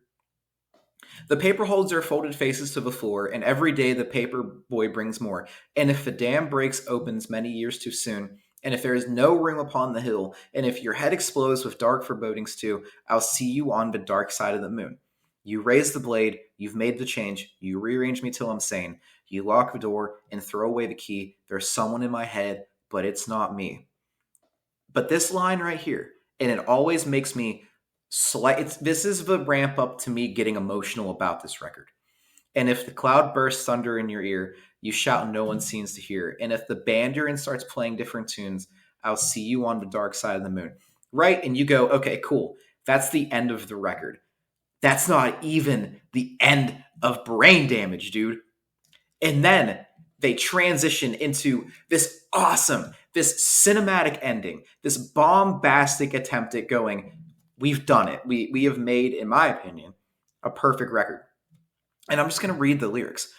the paper holds their folded faces to the floor, and every day the paper boy brings more. And if the dam breaks opens many years too soon, and if there is no room upon the hill, and if your head explodes with dark forebodings too, I'll see you on the dark side of the moon. You raise the blade, you've made the change, you rearrange me till I'm sane. You lock the door and throw away the key. There's someone in my head, but it's not me. But this line right here, and it always makes me this is the ramp up to me getting emotional about this record. And if the cloud bursts thunder in your ear, you shout and no one seems to hear. And if the band you're in starts playing different tunes, I'll see you on the dark side of the moon. Right? And you go, okay, cool. That's the end of the record. That's not even the end of Brain Damage, dude. And then they transition into this awesome, this cinematic ending, this bombastic attempt at going, we've done it. We have made, in my opinion, a perfect record. And I'm just going to read the lyrics.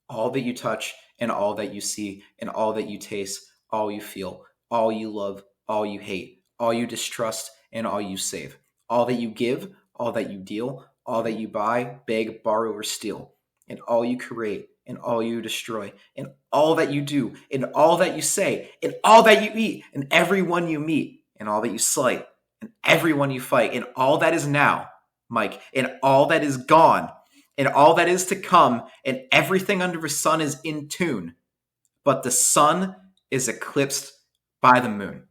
All that you touch and all that you see and all that you taste, all you feel, all you love, all you hate, all you distrust and all you save, all that you give, all that you deal, all that you buy, beg, borrow, or steal, and all you create and all you destroy and all that you do and all that you say and all that you eat and everyone you meet and all that you slight and everyone you fight, and all that is now, Mike, and all that is gone, and all that is to come, and everything under the sun is in tune, but the sun is eclipsed by the moon.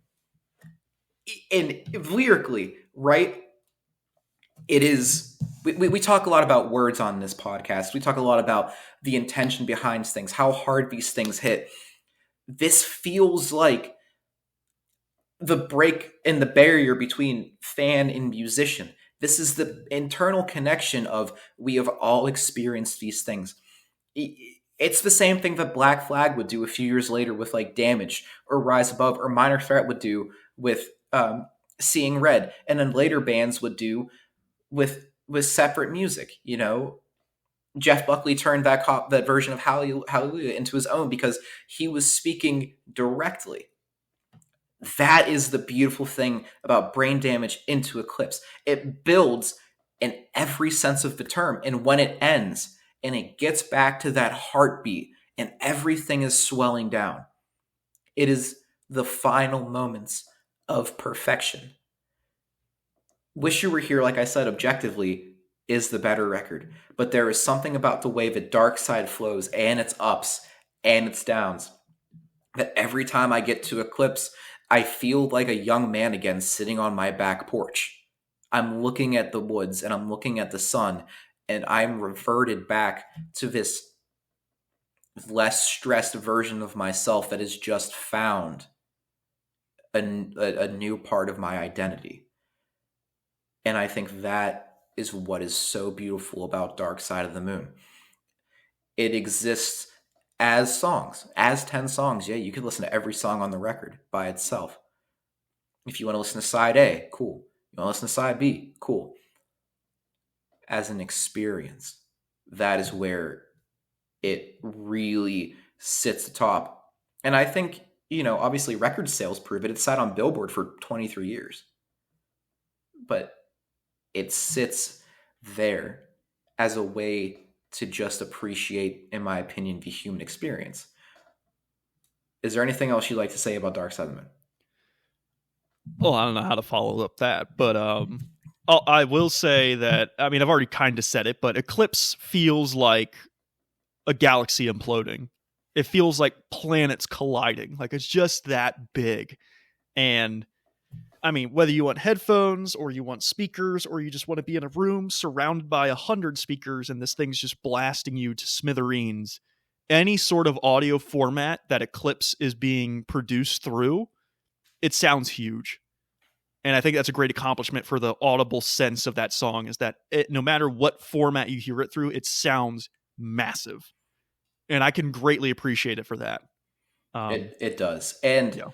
And lyrically, right, it is, we talk a lot about words on this podcast. We talk a lot about the intention behind things, how hard these things hit. This feels like the break in the barrier between fan and musician. This is the internal connection of, we have all experienced these things. It's the same thing that Black Flag would do a few years later with like Damage or Rise Above, or Minor Threat would do with Seeing Red, and then later bands would do with separate music. Jeff Buckley turned that version of Hallelujah into his own because he was speaking directly. That is the beautiful thing about Brain Damage into Eclipse. It builds in every sense of the term. And when it ends and it gets back to that heartbeat and everything is swelling down, it is the final moments of perfection. Wish You Were Here, like I said, objectively, is the better record. But there is something about the way the dark side flows and its ups and its downs that every time I get to Eclipse, I feel like a young man again sitting on my back porch. I'm looking at the woods and I'm looking at the sun, and I'm reverted back to this less stressed version of myself that has just found a new part of my identity. And I think that is what is so beautiful about Dark Side of the Moon. It exists as songs, as 10 songs. Yeah, you could listen to every song on the record by itself. If you want to listen to side A, cool. You want to listen to side B, cool. As an experience, that is where it really sits atop. And I think, obviously record sales prove it. It sat on Billboard for 23 years. But it sits there as a way to just appreciate, in my opinion, the human experience. Is there anything else you'd like to say about Dark Side of the Moon? Well, I don't know how to follow up that, but I will say that, I mean, I've already kind of said it, but Eclipse feels like a galaxy imploding. It feels like planets colliding. Like it's just that big. And I mean, whether you want headphones or you want speakers or you just want to be in a room surrounded by 100 speakers and this thing's just blasting you to smithereens, any sort of audio format that Eclipse is being produced through, it sounds huge. And I think that's a great accomplishment for the audible sense of that song, is that no matter what format you hear it through, it sounds massive. And I can greatly appreciate it for that. It does. And yeah.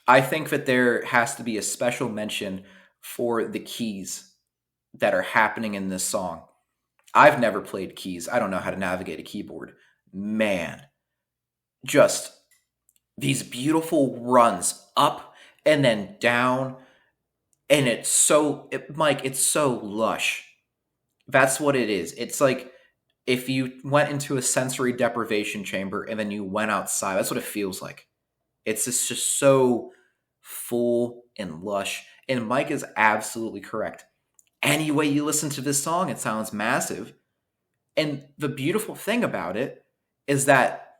I think that there has to be a special mention for the keys that are happening in this song. I've never played keys. I don't know how to navigate a keyboard. Man, just these beautiful runs up and then down. And it's so, Mike, it's so lush. That's what it is. It's like if you went into a sensory deprivation chamber and then you went outside. That's what it feels like. It's just so full and lush. And Mike is absolutely correct. Any way you listen to this song, it sounds massive. And the beautiful thing about it is that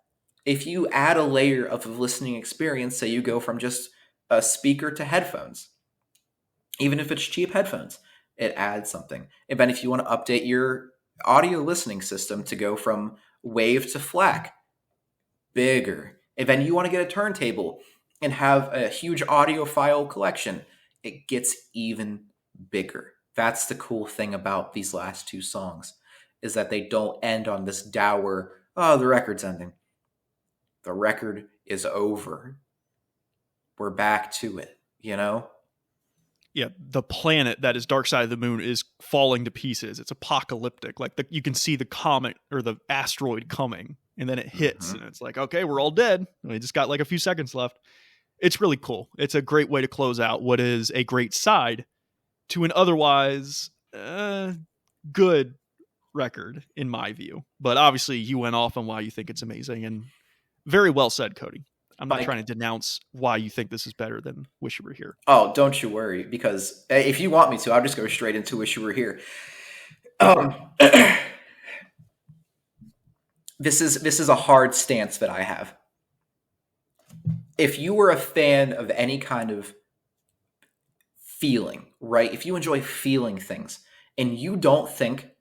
if you add a layer of a listening experience, say you go from just a speaker to headphones, even if it's cheap headphones, it adds something. And then if you want to update your audio listening system to go from wave to FLAC, bigger. And then you want to get a turntable and have a huge audiophile collection, it gets even bigger. That's the cool thing about these last two songs, is that they don't end on this dour, oh, the record's ending. The record is over. We're back to it, Yeah, the planet that is Dark Side of the Moon is falling to pieces. It's apocalyptic. Like you can see the comet or the asteroid coming, and then it hits, and it's like, okay, we're all dead. We just got like a few seconds left. It's really cool. It's a great way to close out what is a great side to an otherwise good record, in my view. But obviously, you went off on why you think it's amazing, and very well said, Cody. I'm not trying to denounce why you think this is better than Wish You Were Here. Oh, don't you worry, because if you want me to, I'll just go straight into Wish You Were Here. This is a hard stance that I have. If you were a fan of any kind of feeling, right? If you enjoy feeling things and you don't think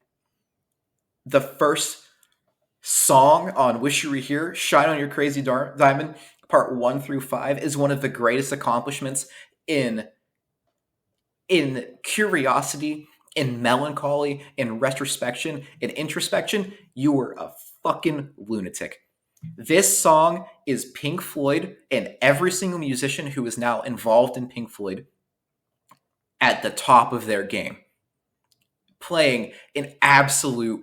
the first song on Wish You Were Here, Shine on Your Crazy Diamond, part 1 through 5, is one of the greatest accomplishments in curiosity, in melancholy, in retrospection, in introspection, you were a fucking lunatic. This song is Pink Floyd and every single musician who is now involved in Pink Floyd at the top of their game, playing an absolute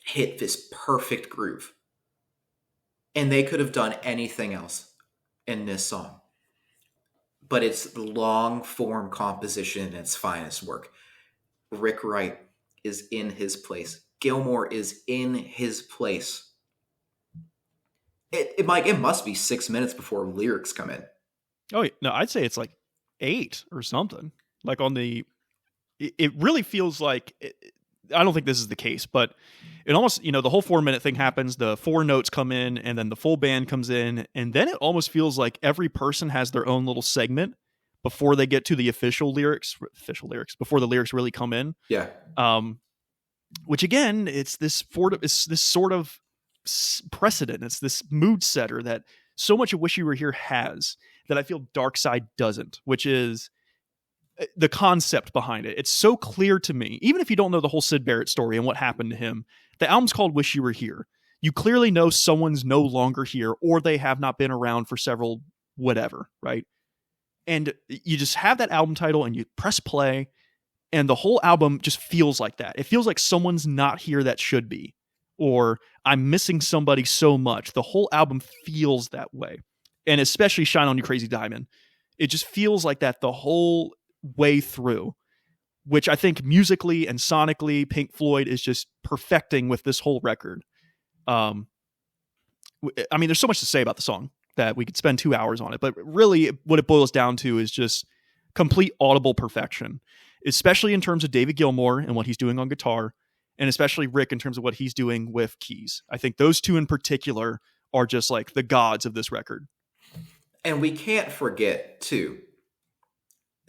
hit this perfect groove. And they could have done anything else in this song. But it's long form composition in its finest work. Rick Wright is in his place. Gilmour is in his place. It must be 6 minutes before lyrics come in. Oh no, I'd say it's like 8 or something. Like on the, it really feels like. I don't think this is the case, but it almost, the whole 4 minute thing happens. The 4 notes come in, and then the full band comes in, and then it almost feels like every person has their own little segment before they get to the official lyrics. Before the lyrics really come in. Yeah. Which again, it's this sort of precedent. It's this mood setter that so much of Wish You Were Here has that I feel Dark Side doesn't, which is the concept behind it. It's so clear to me, even if you don't know the whole Syd Barrett story and what happened to him. The album's called Wish You Were Here. You clearly know someone's no longer here, or they have not been around for several whatever, right? And you just have that album title and you press play, and the whole album just feels like that. It feels like someone's not here that should be, or I'm missing somebody so much. The whole album feels that way. And especially Shine On You Crazy Diamond. It just feels like that the whole way through, which I think musically and sonically Pink Floyd is just perfecting with this whole record. I mean, there's so much to say about the song that we could spend 2 hours on it, but really what it boils down to is just complete audible perfection, especially in terms of David Gilmour and what he's doing on guitar, and especially Rick in terms of what he's doing with keys. I think those two in particular are just like the gods of this record. And we can't forget, too,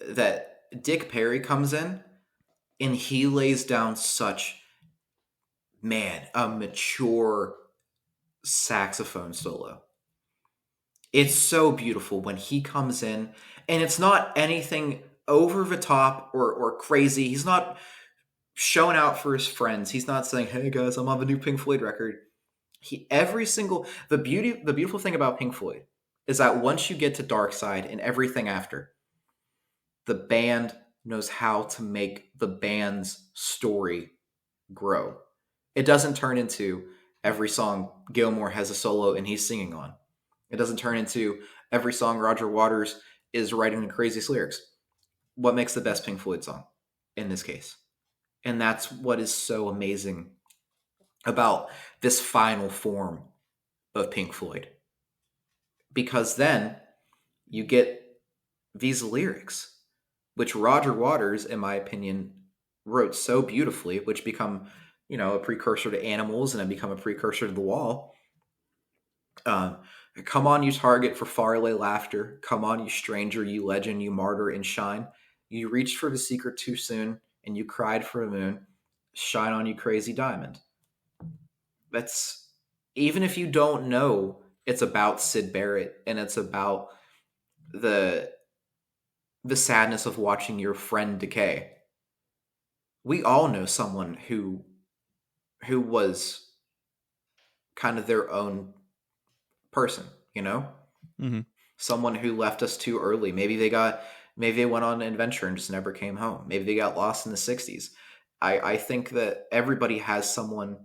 that Dick Perry comes in and he lays down such, a mature saxophone solo. It's so beautiful when he comes in, and it's not anything over the top or crazy. He's not showing out for his friends. He's not saying, "Hey guys, I'm on the new Pink Floyd record." The beautiful thing about Pink Floyd is that once you get to Dark Side and everything after, the band knows how to make the band's story grow. It doesn't turn into every song Gilmour has a solo and he's singing on. It doesn't turn into every song Roger Waters is writing the craziest lyrics. What makes the best Pink Floyd song in this case? And that's what is so amazing about this final form of Pink Floyd. Because then you get these lyrics, which Roger Waters, in my opinion, wrote so beautifully, which become, a precursor to Animals and then become a precursor to The Wall. Come on, you target for far away laughter. Come on, you stranger, you legend, you martyr and shine. You reached for the secret too soon, and you cried for a moon. Shine on, you crazy diamond. That's, even if you don't know it's about Syd Barrett and it's about the sadness of watching your friend decay. We all know someone who was kind of their own person, Mm-hmm. Someone who left us too early. Maybe they went on an adventure and just never came home. Maybe they got lost in the 60s. I think that everybody has someone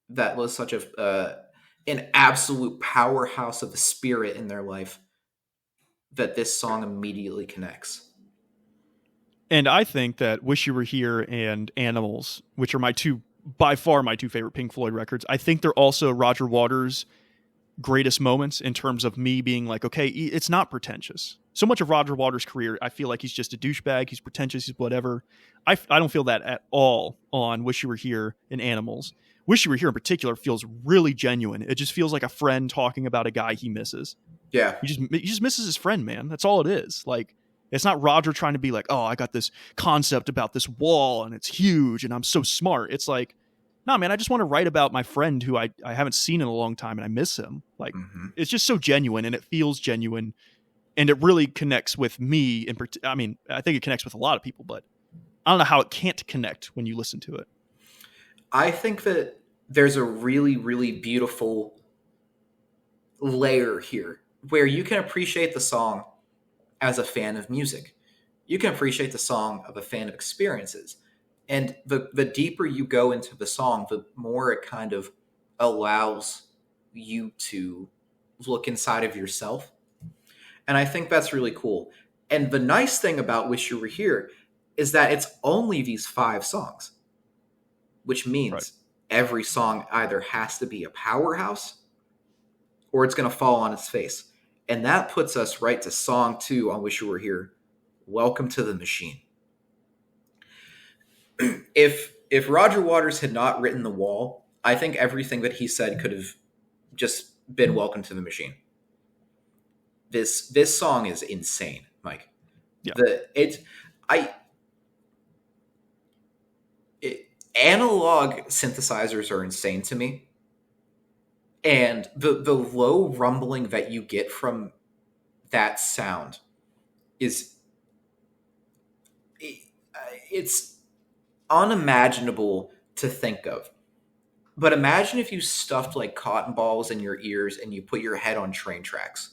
that was such an absolute powerhouse of the spirit in their life that this song immediately connects. And I think that Wish You Were Here and Animals, which are by far my two favorite Pink Floyd records, I think they're also Roger Waters' greatest moments in terms of me being like, okay, it's not pretentious. So much of Roger Waters' career, I feel like he's just a douchebag, he's pretentious, he's whatever. I don't feel that at all on Wish You Were Here and Animals. Wish You Were Here in particular feels really genuine. It just feels like a friend talking about a guy he misses. Yeah. He just misses his friend, man. That's all it is. Like, it's not Roger trying to be like, oh, I got this concept about this wall and it's huge and I'm so smart. It's like, nah, man, I just want to write about my friend who I haven't seen in a long time and I miss him. Like, It's just so genuine and it feels genuine and it really connects with me. I mean, I think it connects with a lot of people, but I don't know how it can't connect when you listen to it. I think that there's a really, really beautiful layer here where you can appreciate the song as a fan of music. You can appreciate the song of a fan of experiences. And the deeper you go into the song, the more it kind of allows you to look inside of yourself. And I think that's really cool. And the nice thing about Wish You Were Here is that it's only these 5 songs, which Right. means every song either has to be a powerhouse or it's going to fall on its face. And that puts us right to song 2 on Wish You Were Here, Welcome to the Machine. If Roger Waters had not written The Wall, I think everything that he said could have just been Welcome to the Machine. This song is insane, Mike. Yeah. The it I it, Analog synthesizers are insane to me, and the low rumbling that you get from that sound is it's unimaginable to think of. But imagine if you stuffed like cotton balls in your ears and you put your head on train tracks.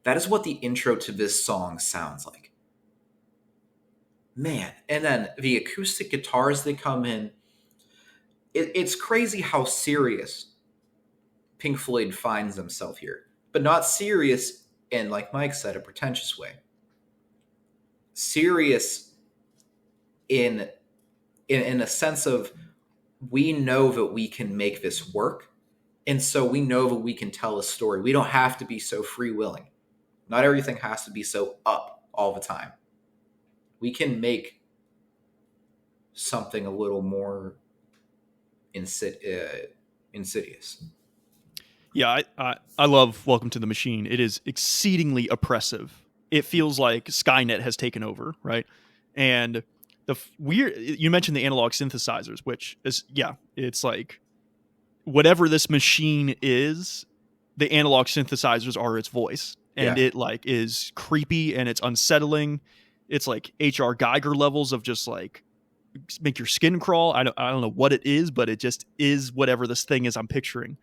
That is what the intro to this song sounds like. Man, and then the acoustic guitars that come in, it's crazy how serious Pink Floyd finds themselves here. But not serious in, like Mike said, a pretentious way. Serious in a sense of, we know that we can make this work, and so we know that we can tell a story. We don't have to be so free-willing. Not everything has to be so up all the time. We can make something a little more insidious. Yeah, I love Welcome to the Machine. It is exceedingly oppressive. It feels like Skynet has taken over, right? And the weird, you mentioned the analog synthesizers, which is, yeah, it's like whatever this machine is, the analog synthesizers are its voice. And Yeah. it like is creepy and it's unsettling. It's like H.R. Geiger levels of just like make your skin crawl. I don't know what it is, but it just is whatever this thing is I'm picturing.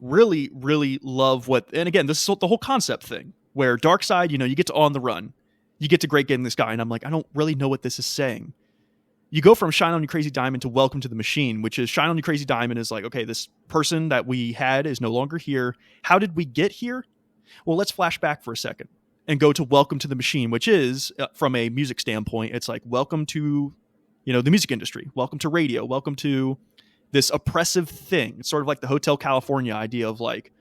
Really, really love what, and again, this is the whole concept thing where Dark Side, you get to On the Run, you get to Great Game in the Sky, and I'm like, I don't really know what this is saying. You go from Shine On You Crazy Diamond to Welcome to the Machine, which is Shine On You Crazy Diamond is like, okay, this person that we had is no longer here. How did we get here? Well, let's flash back for a second and go to Welcome to the Machine, which is, from a music standpoint, it's like, welcome to, the music industry. Welcome to radio. Welcome to this oppressive thing. It's sort of like the Hotel California idea of like,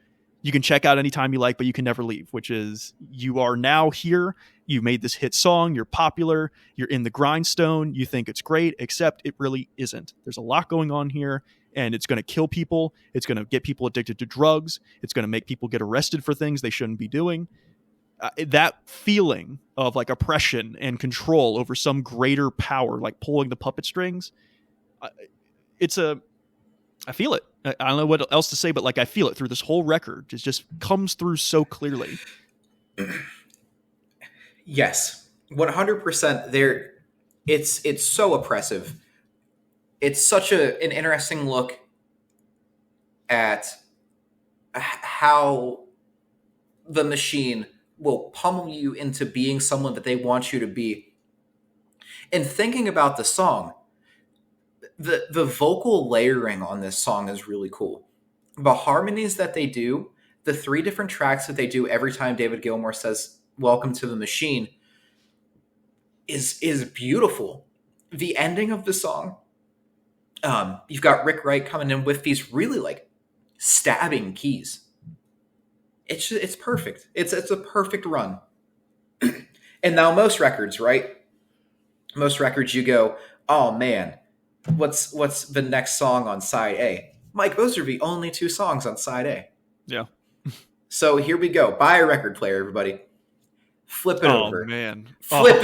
you can check out anytime you like, but you can never leave, which is you are now here. You made this hit song. You're popular. You're in the grindstone. You think it's great, except it really isn't. There's a lot going on here, and it's going to kill people. It's going to get people addicted to drugs. It's going to make people get arrested for things they shouldn't be doing. That feeling of like oppression and control over some greater power, like pulling the puppet strings, I feel it. I don't know what else to say, but like I feel it through this whole record. It just comes through so clearly. Yes, 100%. There, it's so oppressive. It's such an interesting look at how the machine will pummel you into being someone that they want you to be. And thinking about the song, the vocal layering on this song is really cool. The harmonies that they do, the 3 different tracks that they do every time David Gilmour says "Welcome to the Machine" is beautiful. The ending of the song, you've got Rick Wright coming in with these really like stabbing keys. It's perfect. It's a perfect run. And now most records, right? Most records you go, oh man, what's the next song on side A? Mike, those are the only 2 songs on side A. Yeah. So here we go. Buy a record player, everybody. Flip it over. Oh man. Flip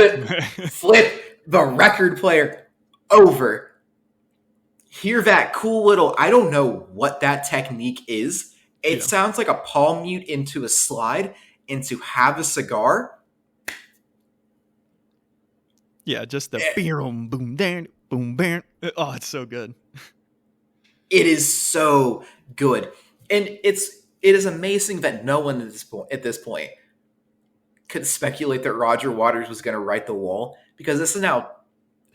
the record player over. Hear that cool little, I don't know what that technique is. It sounds like a palm mute into a slide into Have a Cigar. Yeah, just the boom, boom, dan, boom, bam. Oh, it's so good. It is so good. And it is amazing that no one at this point could speculate that Roger Waters was going to write The Wall, because this is now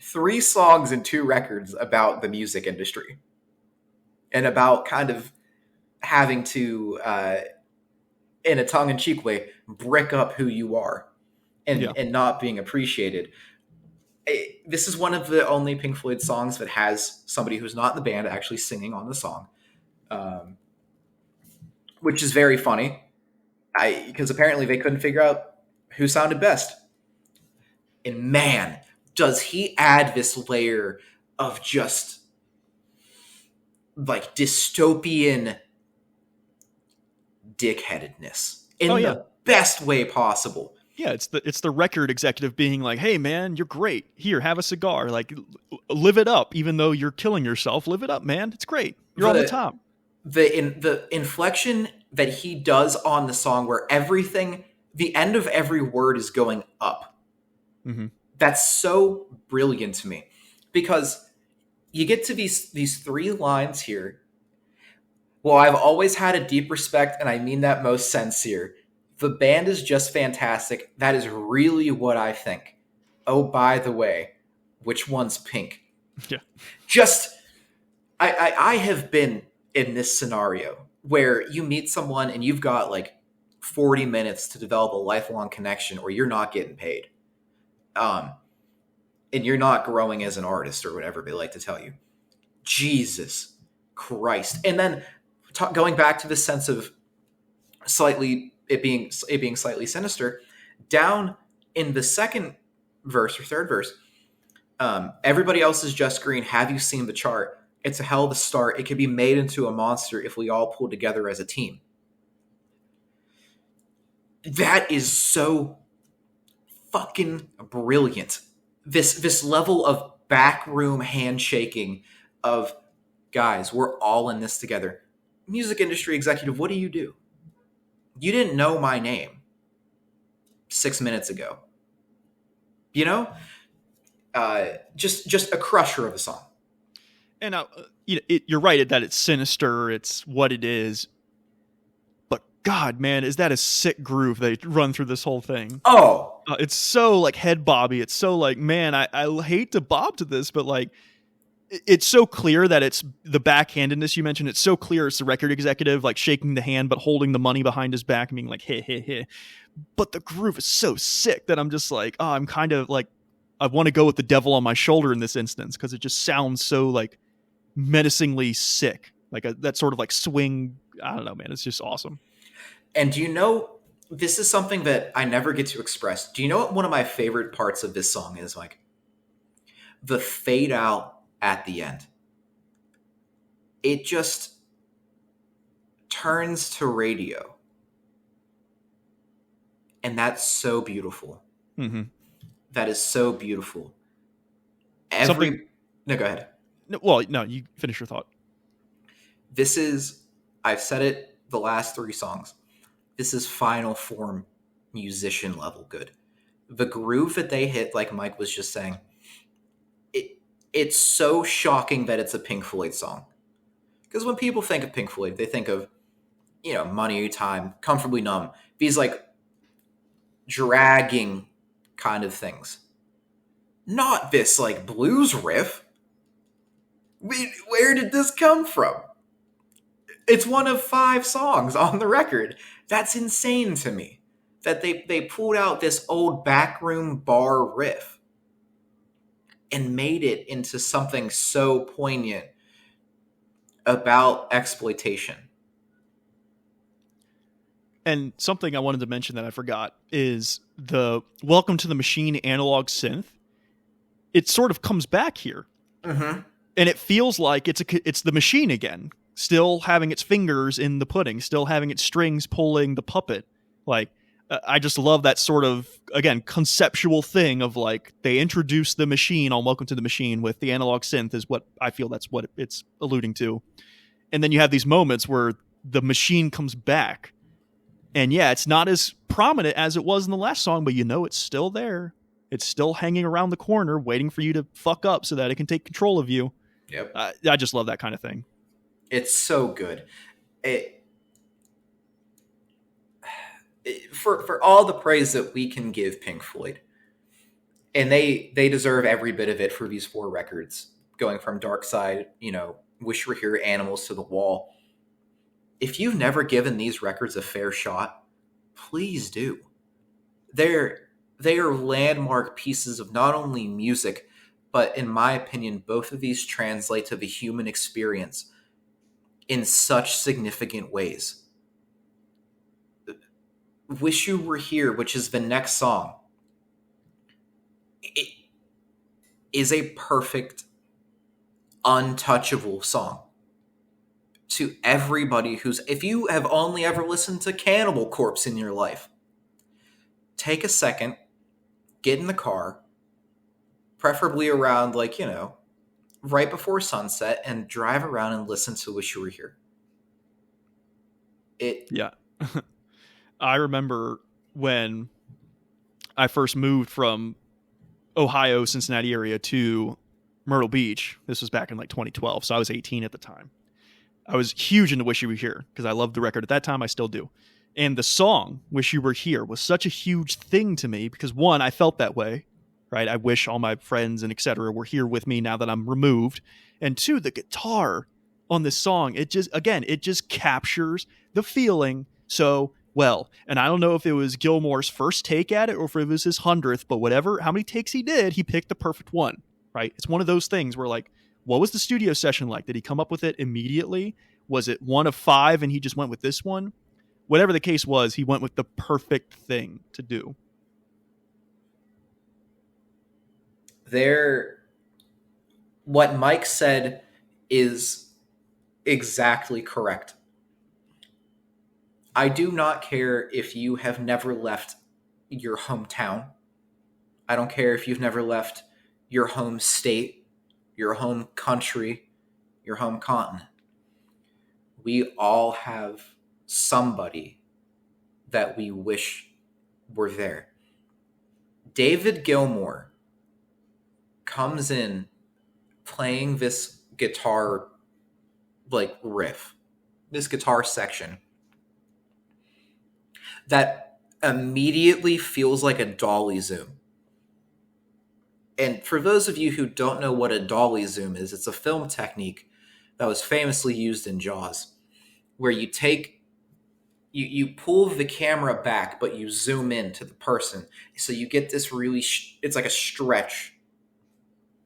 3 songs and 2 records about the music industry and about kind of having to, in a tongue-in-cheek way, brick up who you are and not being appreciated. This is one of the only Pink Floyd songs that has somebody who's not in the band actually singing on the song, which is very funny. Because apparently they couldn't figure out who sounded best. And man, does he add this layer of just like dystopian dickheadedness in the best way possible. Yeah, it's the record executive being like, "Hey man, you're great. Here, have a cigar. Like, live it up. Even though you're killing yourself, live it up, man. It's great. You're on the top." The inflection that he does on the song, where everything, the end of every word is going up. Mm-hmm. That's so brilliant to me, because you get to these 3 lines here. Well, I've always had a deep respect, and I mean that most sincere. The band is just fantastic. That is really what I think. Oh, by the way, which one's Pink? Yeah. Just, I have been in this scenario where you meet someone and you've got like 40 minutes to develop a lifelong connection, or you're not getting paid. And you're not growing as an artist, or whatever they like to tell you. Jesus Christ. And then going back to the sense of it being slightly sinister, down in the second verse or third verse, everybody else is just green. Have you seen the chart? It's a hell of a start. It could be made into a monster if we all pull together as a team. That is so fucking brilliant. This level of backroom handshaking of, guys, we're all in this together. Music industry executive, what do? You didn't know my name 6 minutes ago. You know? Just a crusher of a song. And you're right that it's sinister. It's what it is. But God, man, is that a sick groove they run through this whole thing? Oh, it's so like head bobby. It's so like, man, I hate to bob to this, but like, it's so clear that it's the backhandedness you mentioned. It's so clear it's the record executive like shaking the hand but holding the money behind his back and being like, hey. But the groove is so sick that I'm just like, oh, I'm kind of like, I want to go with the devil on my shoulder in this instance, because it just sounds so like menacingly sick, like that sort of like swing. I don't know, man. It's just awesome. And do you know, this is something that I never get to express. Do you know what one of my favorite parts of this song is? Like the fade out at the end. It just turns to radio. And that's so beautiful. Mm-hmm. That is so beautiful. No, go ahead. Well, no, you finish your thought. This is, I've said it the last 3 songs. This is final form musician level good. The groove that they hit, like Mike was just saying, it's so shocking that it's a Pink Floyd song. Because when people think of Pink Floyd, they think of, Money, Time, Comfortably Numb. These like dragging kind of things. Not this like blues riff. Where did this come from? It's one of 5 songs on the record. That's insane to me. That they pulled out this old backroom bar riff and made it into something so poignant about exploitation. And something I wanted to mention that I forgot is the Welcome to the Machine analog synth. It sort of comes back here. Mm-hmm. And it feels like it's the machine again, still having its fingers in the pudding, still having its strings pulling the puppet. Like, I just love that sort of, again, conceptual thing of like, they introduce the machine on Welcome to the Machine with the analog synth is what I feel that's what it's alluding to. And then you have these moments where the machine comes back. And yeah, it's not as prominent as it was in the last song, but it's still there. It's still hanging around the corner waiting for you to fuck up so that it can take control of you. Yep. I just love that kind of thing. It's so good. for all the praise that we can give Pink Floyd, and they deserve every bit of it for these 4 records, going from Dark Side, Wish You Were Here, Animals, to The Wall. If you've never given these records a fair shot, please do. They are landmark pieces of not only music, but in my opinion, both of these translate to the human experience in such significant ways. Wish You Were Here, which is the next song, it is a perfect, untouchable song. To everybody if you have only ever listened to Cannibal Corpse in your life, take a second, get in the car, preferably around right before sunset, and drive around and listen to Wish You Were Here. Yeah. I remember when I first moved from Ohio, Cincinnati area to Myrtle Beach. This was back in 2012, so I was 18 at the time. I was huge into Wish You Were Here because I loved the record at that time. I still do. And the song Wish You Were Here was such a huge thing to me because, one, I felt that way, right? I wish all my friends and etc. were here with me now that I'm removed. And two, the guitar on this song, it just captures the feeling so well. And I don't know if it was Gilmour's first take at it or if it was his 100th, but how many takes he did, he picked the perfect one, right? It's one of those things where what was the studio session like? Did he come up with it immediately? Was it one of 5 and he just went with this one? Whatever the case was, he went with the perfect thing to do. What Mike said is exactly correct. I do not care if you have never left your hometown. I don't care if you've never left your home state, your home country, your home continent. We all have somebody that we wish were there. David Gilmour comes in playing this guitar riff, this guitar section that immediately feels like a dolly zoom. And for those of you who don't know what a dolly zoom is, it's a film technique that was famously used in Jaws, where you pull the camera back, but you zoom in to the person. So you get this really, it's like a stretch.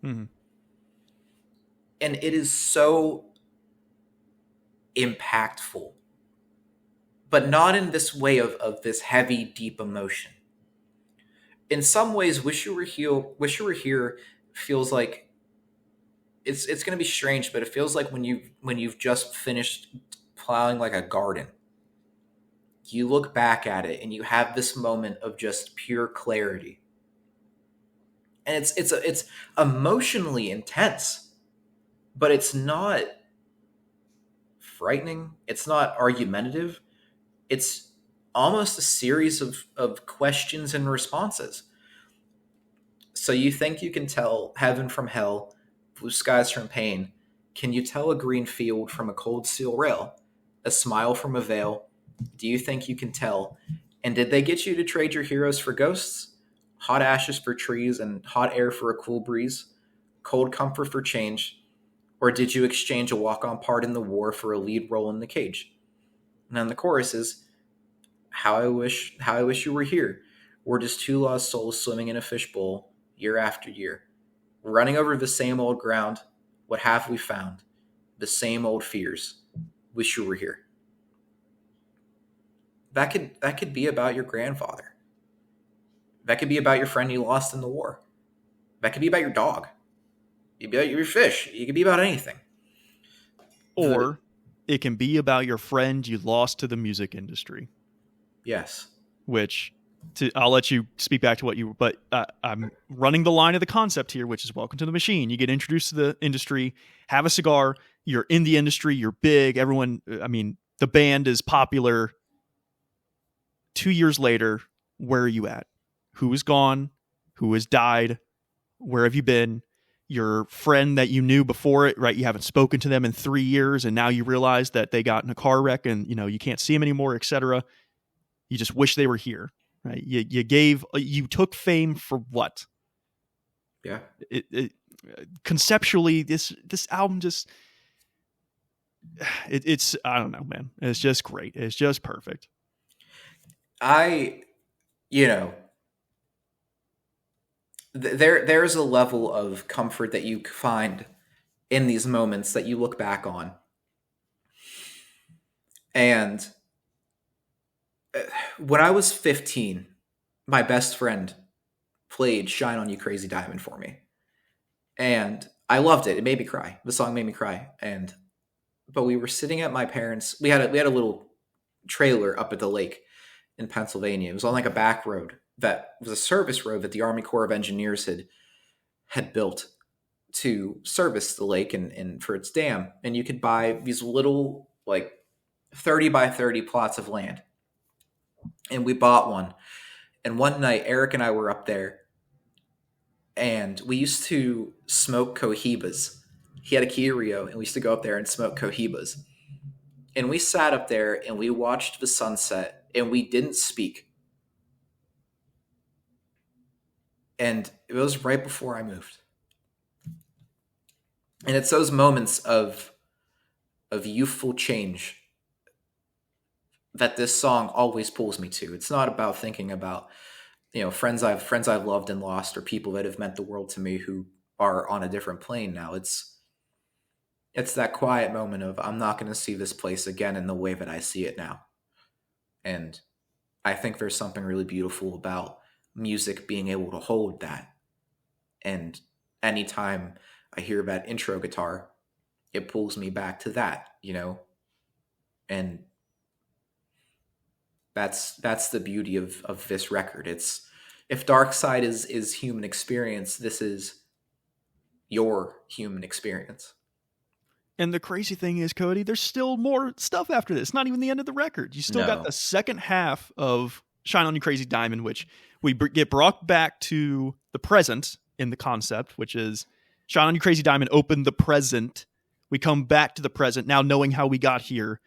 Mm-hmm. And it is so impactful, but not in this way of this heavy, deep emotion. In some ways, Wish You Were Here feels like it's going to be strange, but it feels like when you've just finished plowing like a garden. You look back at it and you have this moment of just pure clarity. And it's emotionally intense, but it's not frightening. It's not argumentative. It's almost a series of questions and responses. So you think you can tell heaven from hell, blue skies from pain. Can you tell a green field from a cold steel rail? A smile from a veil? Do you think you can tell? And did they get you to trade your heroes for ghosts? Hot ashes for trees and hot air for a cool breeze? Cold comfort for change? Or did you exchange a walk-on part in the war for a lead role in the cage? And then the chorus is, how I wish you were here. We're just 2 lost souls swimming in a fishbowl year after year. Running over the same old ground. What have we found? The same old fears. Wish you were here. That could be about your grandfather. That could be about your friend you lost in the war. That could be about your dog. It could be about your fish. It could be about anything. Or it can be about your friend you lost to the music industry. Yes. Which, I'll let you speak back to what you... But I'm running the line of the concept here, which is welcome to the machine. You get introduced to the industry, have a cigar, you're in the industry, you're big, everyone... the band is popular. 2 years later, where are you at? Who is gone? Who has died? Where have you been? Your friend that you knew before it, right? You haven't spoken to them in 3 years, and now you realize that they got in a car wreck and you can't see them anymore, etc. You just wish they were here, right? You took fame for what? Yeah. Conceptually, this album just it's I don't know, man. It's just great. It's just perfect. I, you know, there's a level of comfort that you find in these moments that you look back on. And when I was 15, my best friend played Shine On You Crazy Diamond for me. And I loved it. It made me cry. The song made me cry. And but we were sitting at my parents. We had a little trailer up at the lake in Pennsylvania. It was on like a back road that was a service road that the Army Corps of Engineers had built to service the lake and for its dam. And you could buy these little like 30 by 30 plots of land. And we bought one. And one night Eric and I were up there and we used to smoke cohibas. He had a Kia Rio and we used to go up there and smoke cohibas. And we sat up there and we watched the sunset and we didn't speak. And it was right before I moved. And it's those moments of youthful change that this song always pulls me to. It's not about thinking about, friends I've loved and lost or people that have meant the world to me who are on a different plane now. It's that quiet moment of I'm not going to see this place again in the way that I see it now. And I think there's something really beautiful about music being able to hold that. And anytime I hear that intro guitar, it pulls me back to that, and that's the beauty of this record. It's if Dark Side is human experience, this is your human experience. And the crazy thing is, Cody, there's still more stuff after this. Not even the end of the record. You still got the second half of Shine On You Crazy Diamond, which we get brought back to the present in the concept, which is Shine On You Crazy Diamond opened the present. We come back to the present now knowing how we got here.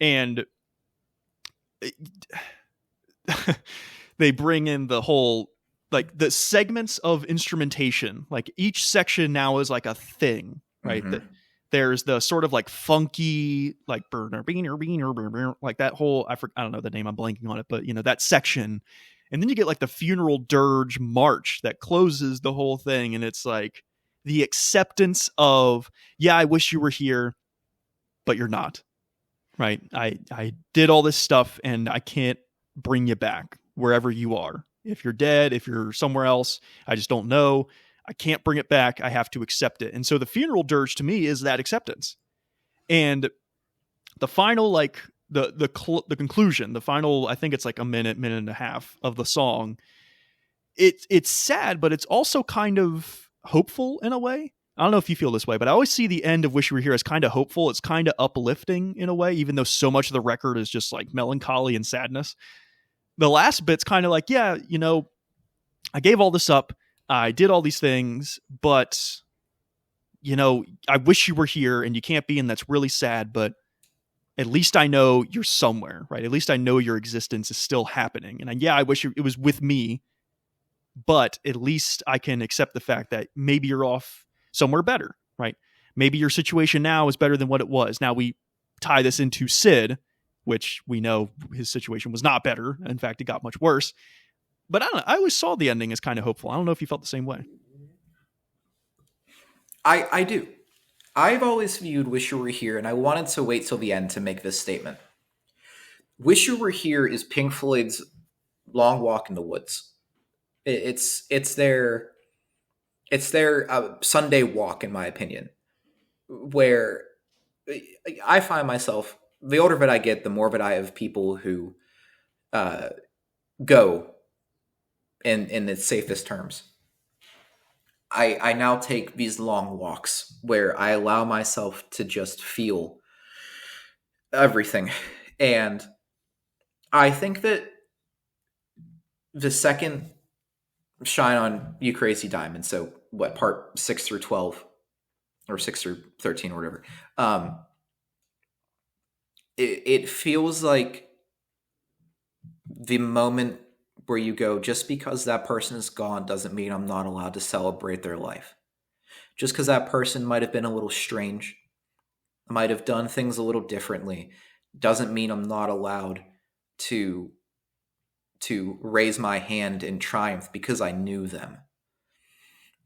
And they bring in the whole, like the segments of instrumentation. Like each section now is like a thing, right? Mm-hmm. There's the sort of like funky, like burner, beaner, beaner, beaner, like that whole, I don't know the name, I'm blanking on it, but that section. And then you get like the funeral dirge march that closes the whole thing. And it's like the acceptance of, yeah, I wish you were here, but you're not, right? I did all this stuff and I can't bring you back wherever you are. If you're dead, if you're somewhere else, I just don't know. I can't bring it back. I have to accept it. And so the funeral dirge to me is that acceptance. And the final, like the conclusion, the final, I think it's like a minute and a half of the song. It's sad, but it's also kind of hopeful in a way. I don't know if you feel this way, but I always see the end of Wish You Were Here as kind of hopeful. It's kind of uplifting in a way, even though so much of the record is just like melancholy and sadness. The last bit's kind of like, yeah, I gave all this up. I did all these things, but, I wish you were here and you can't be, and that's really sad, but at least I know you're somewhere, right? At least I know your existence is still happening. And I wish it was with me, but at least I can accept the fact that maybe you're off somewhere better, right? Maybe your situation now is better than what it was. Now we tie this into Sid, which we know his situation was not better. In fact, it got much worse. But I don't know. I always saw the ending as kind of hopeful. I don't know if you felt the same way. I do. I've always viewed Wish You Were Here, and I wanted to wait till the end to make this statement. Wish You Were Here is Pink Floyd's Long Walk in the Woods. It's their Sunday walk, in my opinion, where I find myself, the older that I get, the more that I have people who go in its safest terms. I now take these long walks where I allow myself to just feel everything. And I think that the second Shine On You Crazy Diamond, so what, part 6 through 12 or 6 through 13 or whatever, it feels like the moment where you go, just because that person is gone doesn't mean I'm not allowed to celebrate their life. Just because that person might have been a little strange, might have done things a little differently, doesn't mean I'm not allowed to raise my hand in triumph because I knew them.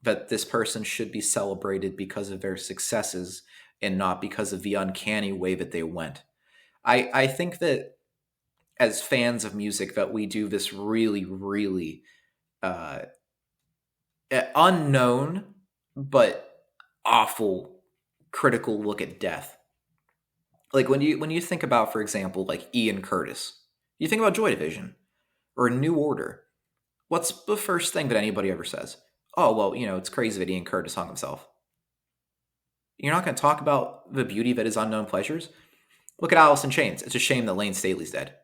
That this person should be celebrated because of their successes and not because of the uncanny way that they went. I think that as fans of music that we do this really, really uh, unknown but awful critical look at death. Like when you think about, for example, like Ian Curtis, you think about Joy Division or New Order. What's the first thing that anybody ever says? Oh, well, it's crazy that Ian Curtis hung himself. You're not going to talk about the beauty that is Unknown Pleasures? Look at Alice in Chains. It's a shame that Lane Staley's dead.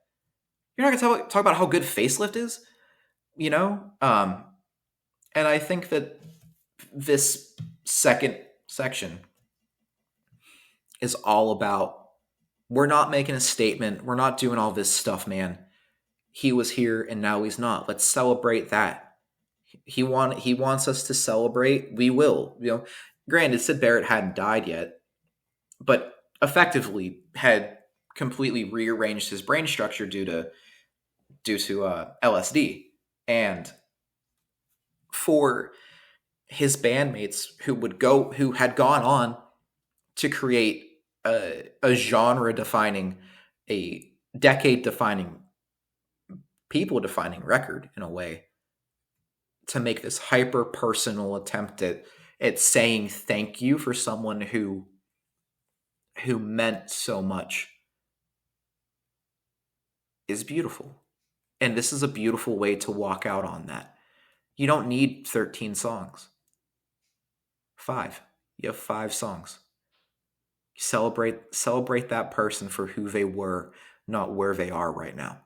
You're not going to talk about how good Facelift is? You know? And I think that this second section is all about, we're not making a statement. We're not doing all this stuff, man. He was here and now he's not. Let's celebrate that. He wants us to celebrate. We will. Granted, Sid Barrett hadn't died yet, but effectively had completely rearranged his brain structure due to LSD. And for his bandmates who had gone on to create a genre defining, a decade defining, people defining record in a way, to make this hyper personal attempt at saying thank you for someone who meant so much is beautiful. And this is a beautiful way to walk out on that. You don't need 13 songs. 5. You have 5 songs. Celebrate that person for who they were, not where they are right now.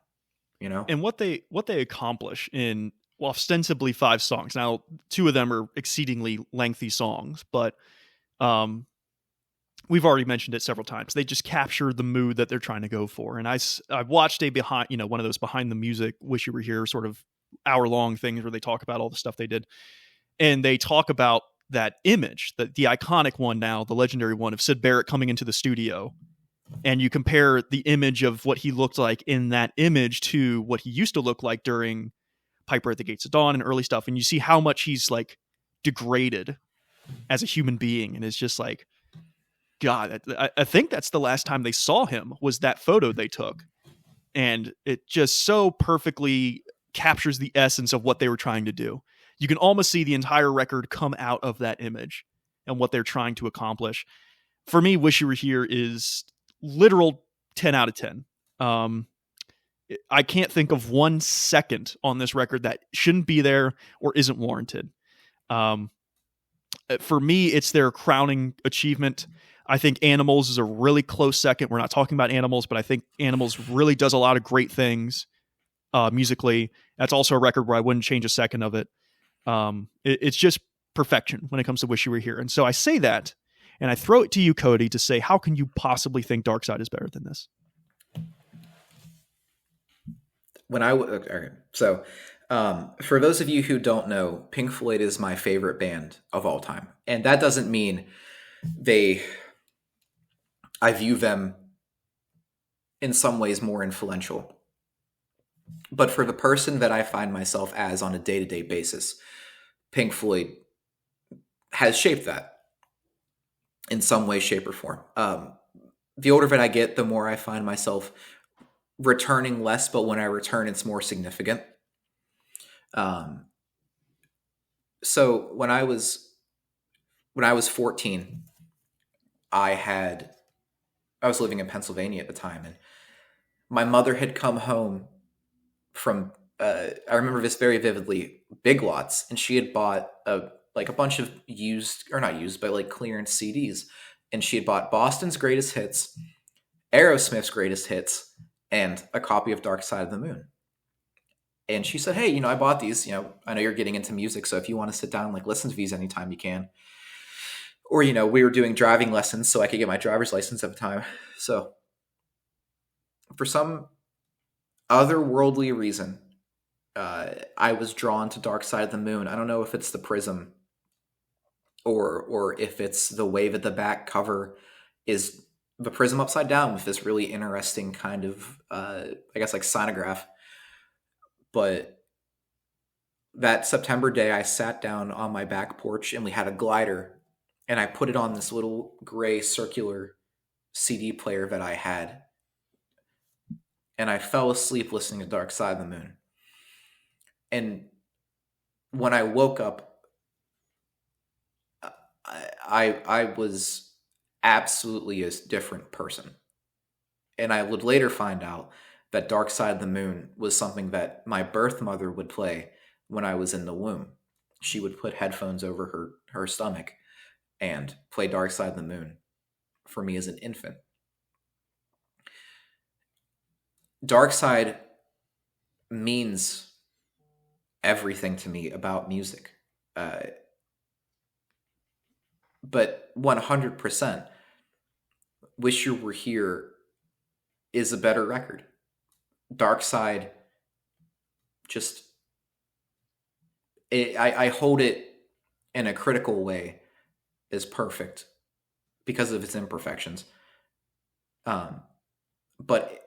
And what they accomplish in, well, ostensibly 5 songs. Now, 2 of them are exceedingly lengthy songs, but we've already mentioned it several times. They just capture the mood that they're trying to go for. And I watched one of those behind the music, Wish You Were Here sort of hour-long things where they talk about all the stuff they did. And they talk about that image, the iconic one now, the legendary one of Sid Barrett coming into the studio. And you compare the image of what he looked like in that image to what he used to look like during Piper at the Gates of Dawn and early stuff. And you see how much he's like degraded as a human being. And it's just like, God, I think that's the last time they saw him, was that photo they took. And it just so perfectly captures the essence of what they were trying to do. You can almost see the entire record come out of that image and what they're trying to accomplish. For me, Wish You Were Here is literal 10 out of 10. I can't think of 1 second on this record that shouldn't be there or isn't warranted. For me, it's their crowning achievement. I think Animals is a really close second. We're not talking about Animals, but I think Animals really does a lot of great things musically. That's also a record where I wouldn't change a second of it. It's just perfection when it comes to Wish You Were Here. And so I say that, and I throw it to you, Cody, to say, how can you possibly think Dark Side is better than this? For those of you who don't know, Pink Floyd is my favorite band of all time. And that doesn't mean I view them in some ways more influential. But for the person that I find myself as on a day-to-day basis, Pink Floyd has shaped that in some way, shape, or form. The older that I get, the more I find myself returning less, but when I return, it's more significant. So when I was 14, I was living in Pennsylvania at the time, and my mother had come home from I remember this very vividly, Big Lots, and she had bought a bunch of used, or not used, but like clearance CDs, and she had bought Boston's Greatest Hits, Aerosmith's Greatest Hits, and a copy of Dark Side of the Moon. And she said, "Hey, I bought these. I know you're getting into music, so if you want to sit down and listen to these anytime you can." Or we were doing driving lessons, so I could get my driver's license at the time. So for some otherworldly reason, I was drawn to Dark Side of the Moon. I don't know if it's the prism or if it's the way that the back cover is the prism upside down with this really interesting kind of I guess like sinograph. But that September day, I sat down on my back porch and we had a glider, and I put it on this little gray circular CD player that I had, and I fell asleep listening to Dark Side of the Moon. And when I woke up, I was absolutely a different person. And I would later find out that Dark Side of the Moon was something that my birth mother would play when I was in the womb. She would put headphones over her stomach and play Dark Side of the Moon for me as an infant. Dark Side means everything to me about music. But 100%, Wish You Were Here is a better record. Dark Side, just, I hold it in a critical way as perfect because of its imperfections. But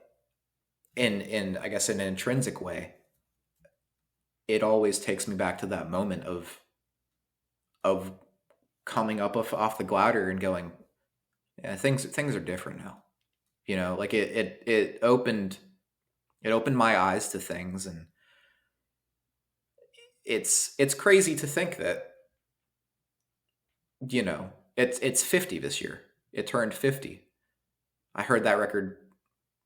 in I guess in an intrinsic way, it always takes me back to that moment of coming up off the glider and going, yeah, things are different now. You know, like it opened my eyes to things, and it's crazy to think that, you know, it's 50 this year. It turned 50. I heard that record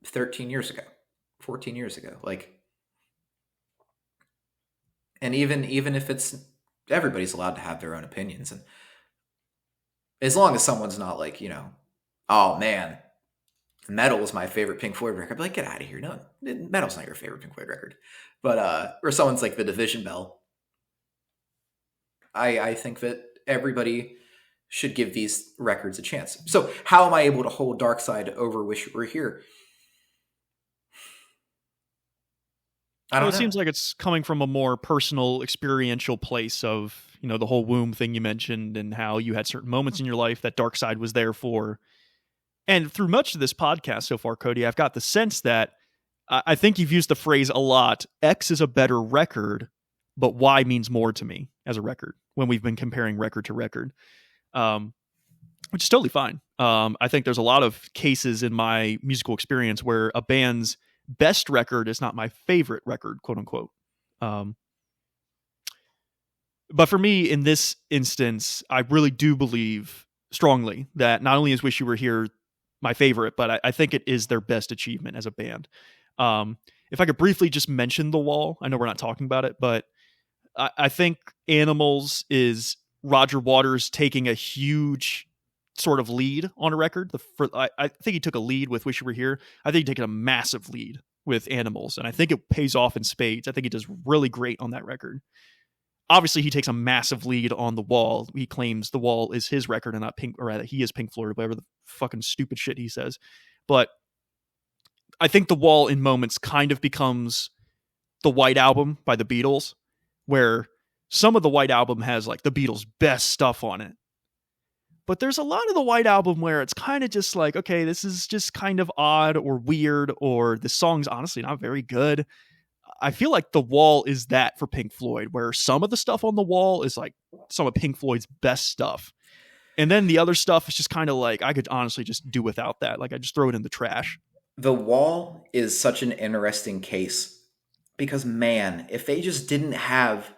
13 years ago, 14 years ago. Like, and even if it's, everybody's allowed to have their own opinions, and as long as someone's not like, you know, oh man, Metal is my favorite Pink Floyd record. I'd be like, get out of here. No, Metal's not your favorite Pink Floyd record. But or someone's like the Division Bell. I think that everybody should give these records a chance. So how am I able to hold Dark Side over Wish You Were Here? I Well, don't it know. seems like it's coming from a more personal, experiential place of, you know, the whole womb thing you mentioned and how you had certain moments in your life that Dark Side was there for. And through much of this podcast so far, Cody, I've got the sense that I think you've used the phrase a lot. X is a better record, but Y means more to me as a record when we've been comparing record to record, which is totally fine. I think there's a lot of cases in my musical experience where a band's best record is not my favorite record, quote unquote. Um, but for me, in this instance, I really do believe strongly that not only is Wish You Were Here my favorite, but I think it is their best achievement as a band. If I could briefly just mention The Wall, I know we're not talking about it, but I think Animals is Roger Waters taking a huge sort of lead on a record. I think he took a lead with Wish You Were Here. I think he's taking a massive lead with Animals, and I think it pays off in spades. I think he does really great on that record. Obviously, he takes a massive lead on The Wall. He claims The Wall is his record and not Pink, or rather, he is Pink Floyd, whatever the fucking stupid shit he says. But I think The Wall in moments kind of becomes the White Album by the Beatles, where some of the White Album has like the Beatles' best stuff on it. But there's a lot of the White Album where it's kind of just like, okay, this is just kind of odd or weird, or the song's honestly not very good. I feel like The Wall is that for Pink Floyd, where some of the stuff on The Wall is like some of Pink Floyd's best stuff. And then the other stuff is just kind of like, I could honestly just do without that. Like, I just throw it in the trash. The Wall is such an interesting case because, man, if they just didn't have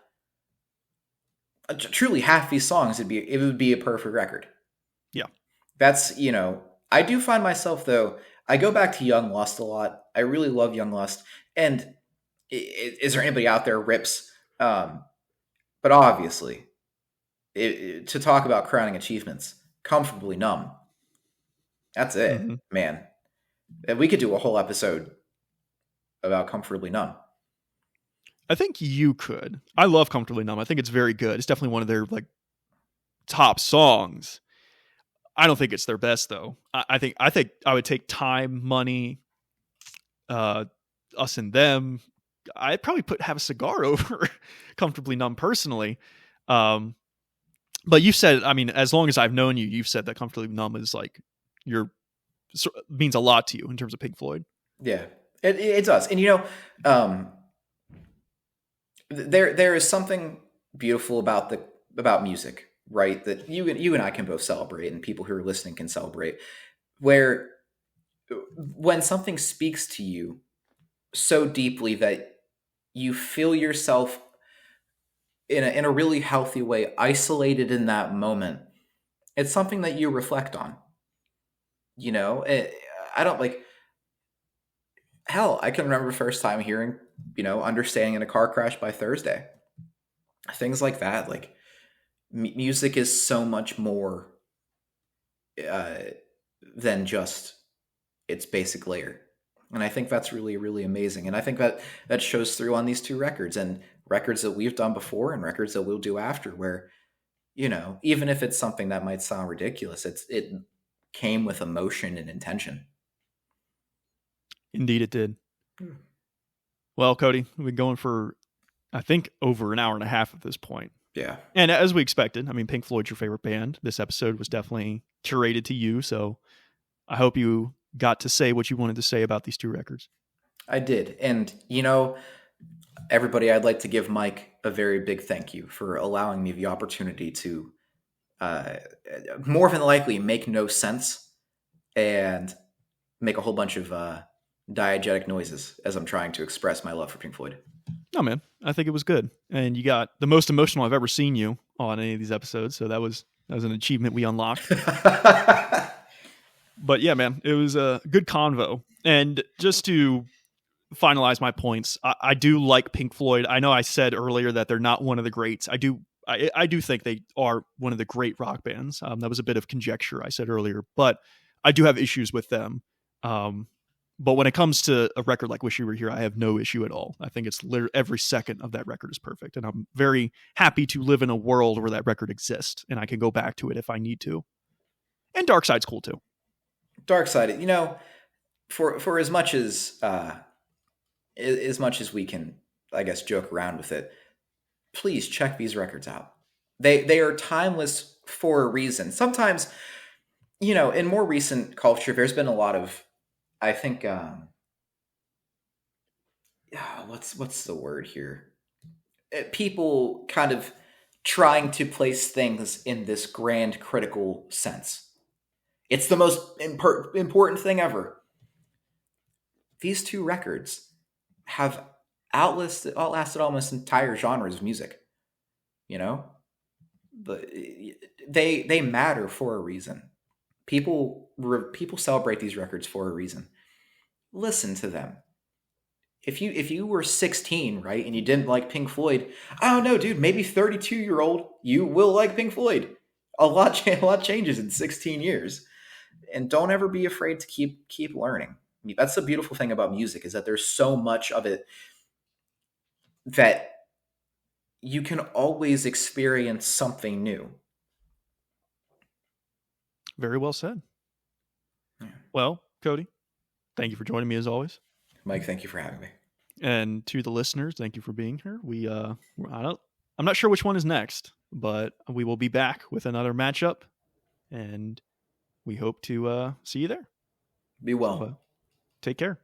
truly half these songs, it would be a perfect record. Yeah. That's, you know, I do find myself though, I go back to Young Lust a lot. I really love Young Lust. And is there anybody out there rips? But obviously, to talk about crowning achievements, Comfortably Numb. That's it, Mm-hmm. man. And we could do a whole episode about Comfortably Numb. I think you could. I love Comfortably Numb. I think it's very good. It's definitely one of their like top songs. I don't think it's their best though. I think I would take Time, Money, Us and Them. I'd probably Have a Cigar over Comfortably Numb personally. But you said, I mean, as long as I've known you, you've said that Comfortably Numb is like means a lot to you in terms of Pink Floyd. Yeah, it does. And there is something beautiful about music, right? That you and I can both celebrate, and people who are listening can celebrate. Where when something speaks to you so deeply that you feel yourself in a really healthy way, isolated in that moment, it's something that you reflect on. I don't like. Hell, I can remember the first time hearing, Understanding in a Car Crash by Thursday. Things like that. Like, music is so much more uh, than just its basic layer. And I think that's really, really amazing. And I think that shows through on these two records, and records that we've done before and records that we'll do after, where, even if it's something that might sound ridiculous, it came with emotion and intention. Indeed, it did. Well, Cody, we've been going for, I think, over an hour and a half at this point. Yeah. And as we expected, I mean, Pink Floyd's your favorite band. This episode was definitely curated to you. So I hope you got to say what you wanted to say about these two records. I did. And, everybody, I'd like to give Mike a very big thank you for allowing me the opportunity to more than likely make no sense and make a whole bunch of diegetic noises as I'm trying to express my love for Pink Floyd. No, man, I think it was good. And you got the most emotional I've ever seen you on any of these episodes. So that was an achievement we unlocked. But yeah, man, it was a good convo. And just to finalize my points, I do like Pink Floyd. I know I said earlier that they're not one of the greats. I do think they are one of the great rock bands. That was a bit of conjecture I said earlier, but I do have issues with them. But when it comes to a record like Wish You Were Here, I have no issue at all. I think it's every second of that record is perfect. And I'm very happy to live in a world where that record exists and I can go back to it if I need to. And Dark Side's cool too. Dark Side, for as much as we can, I guess, joke around with it, please check these records out. They are timeless for a reason. Sometimes, in more recent culture, there's been a lot of, I think, what's the word here? People kind of trying to place things in this grand critical sense. It's the most important thing ever. These two records have outlasted almost entire genres of music. They matter for a reason. People celebrate these records for a reason. Listen to them. If you were 16, right, and you didn't like Pink Floyd, I don't know, dude, maybe 32-year-old you will like Pink Floyd. A lot changes in 16 years. And don't ever be afraid to keep learning. I mean, that's the beautiful thing about music, is that there's so much of it that you can always experience something new. Very well said. Yeah. Well, Cody, thank you for joining me as always. Mike, thank you for having me. And to the listeners, thank you for being here. I'm not sure which one is next, but we will be back with another matchup, and we hope to see you there. Be well. So, take care.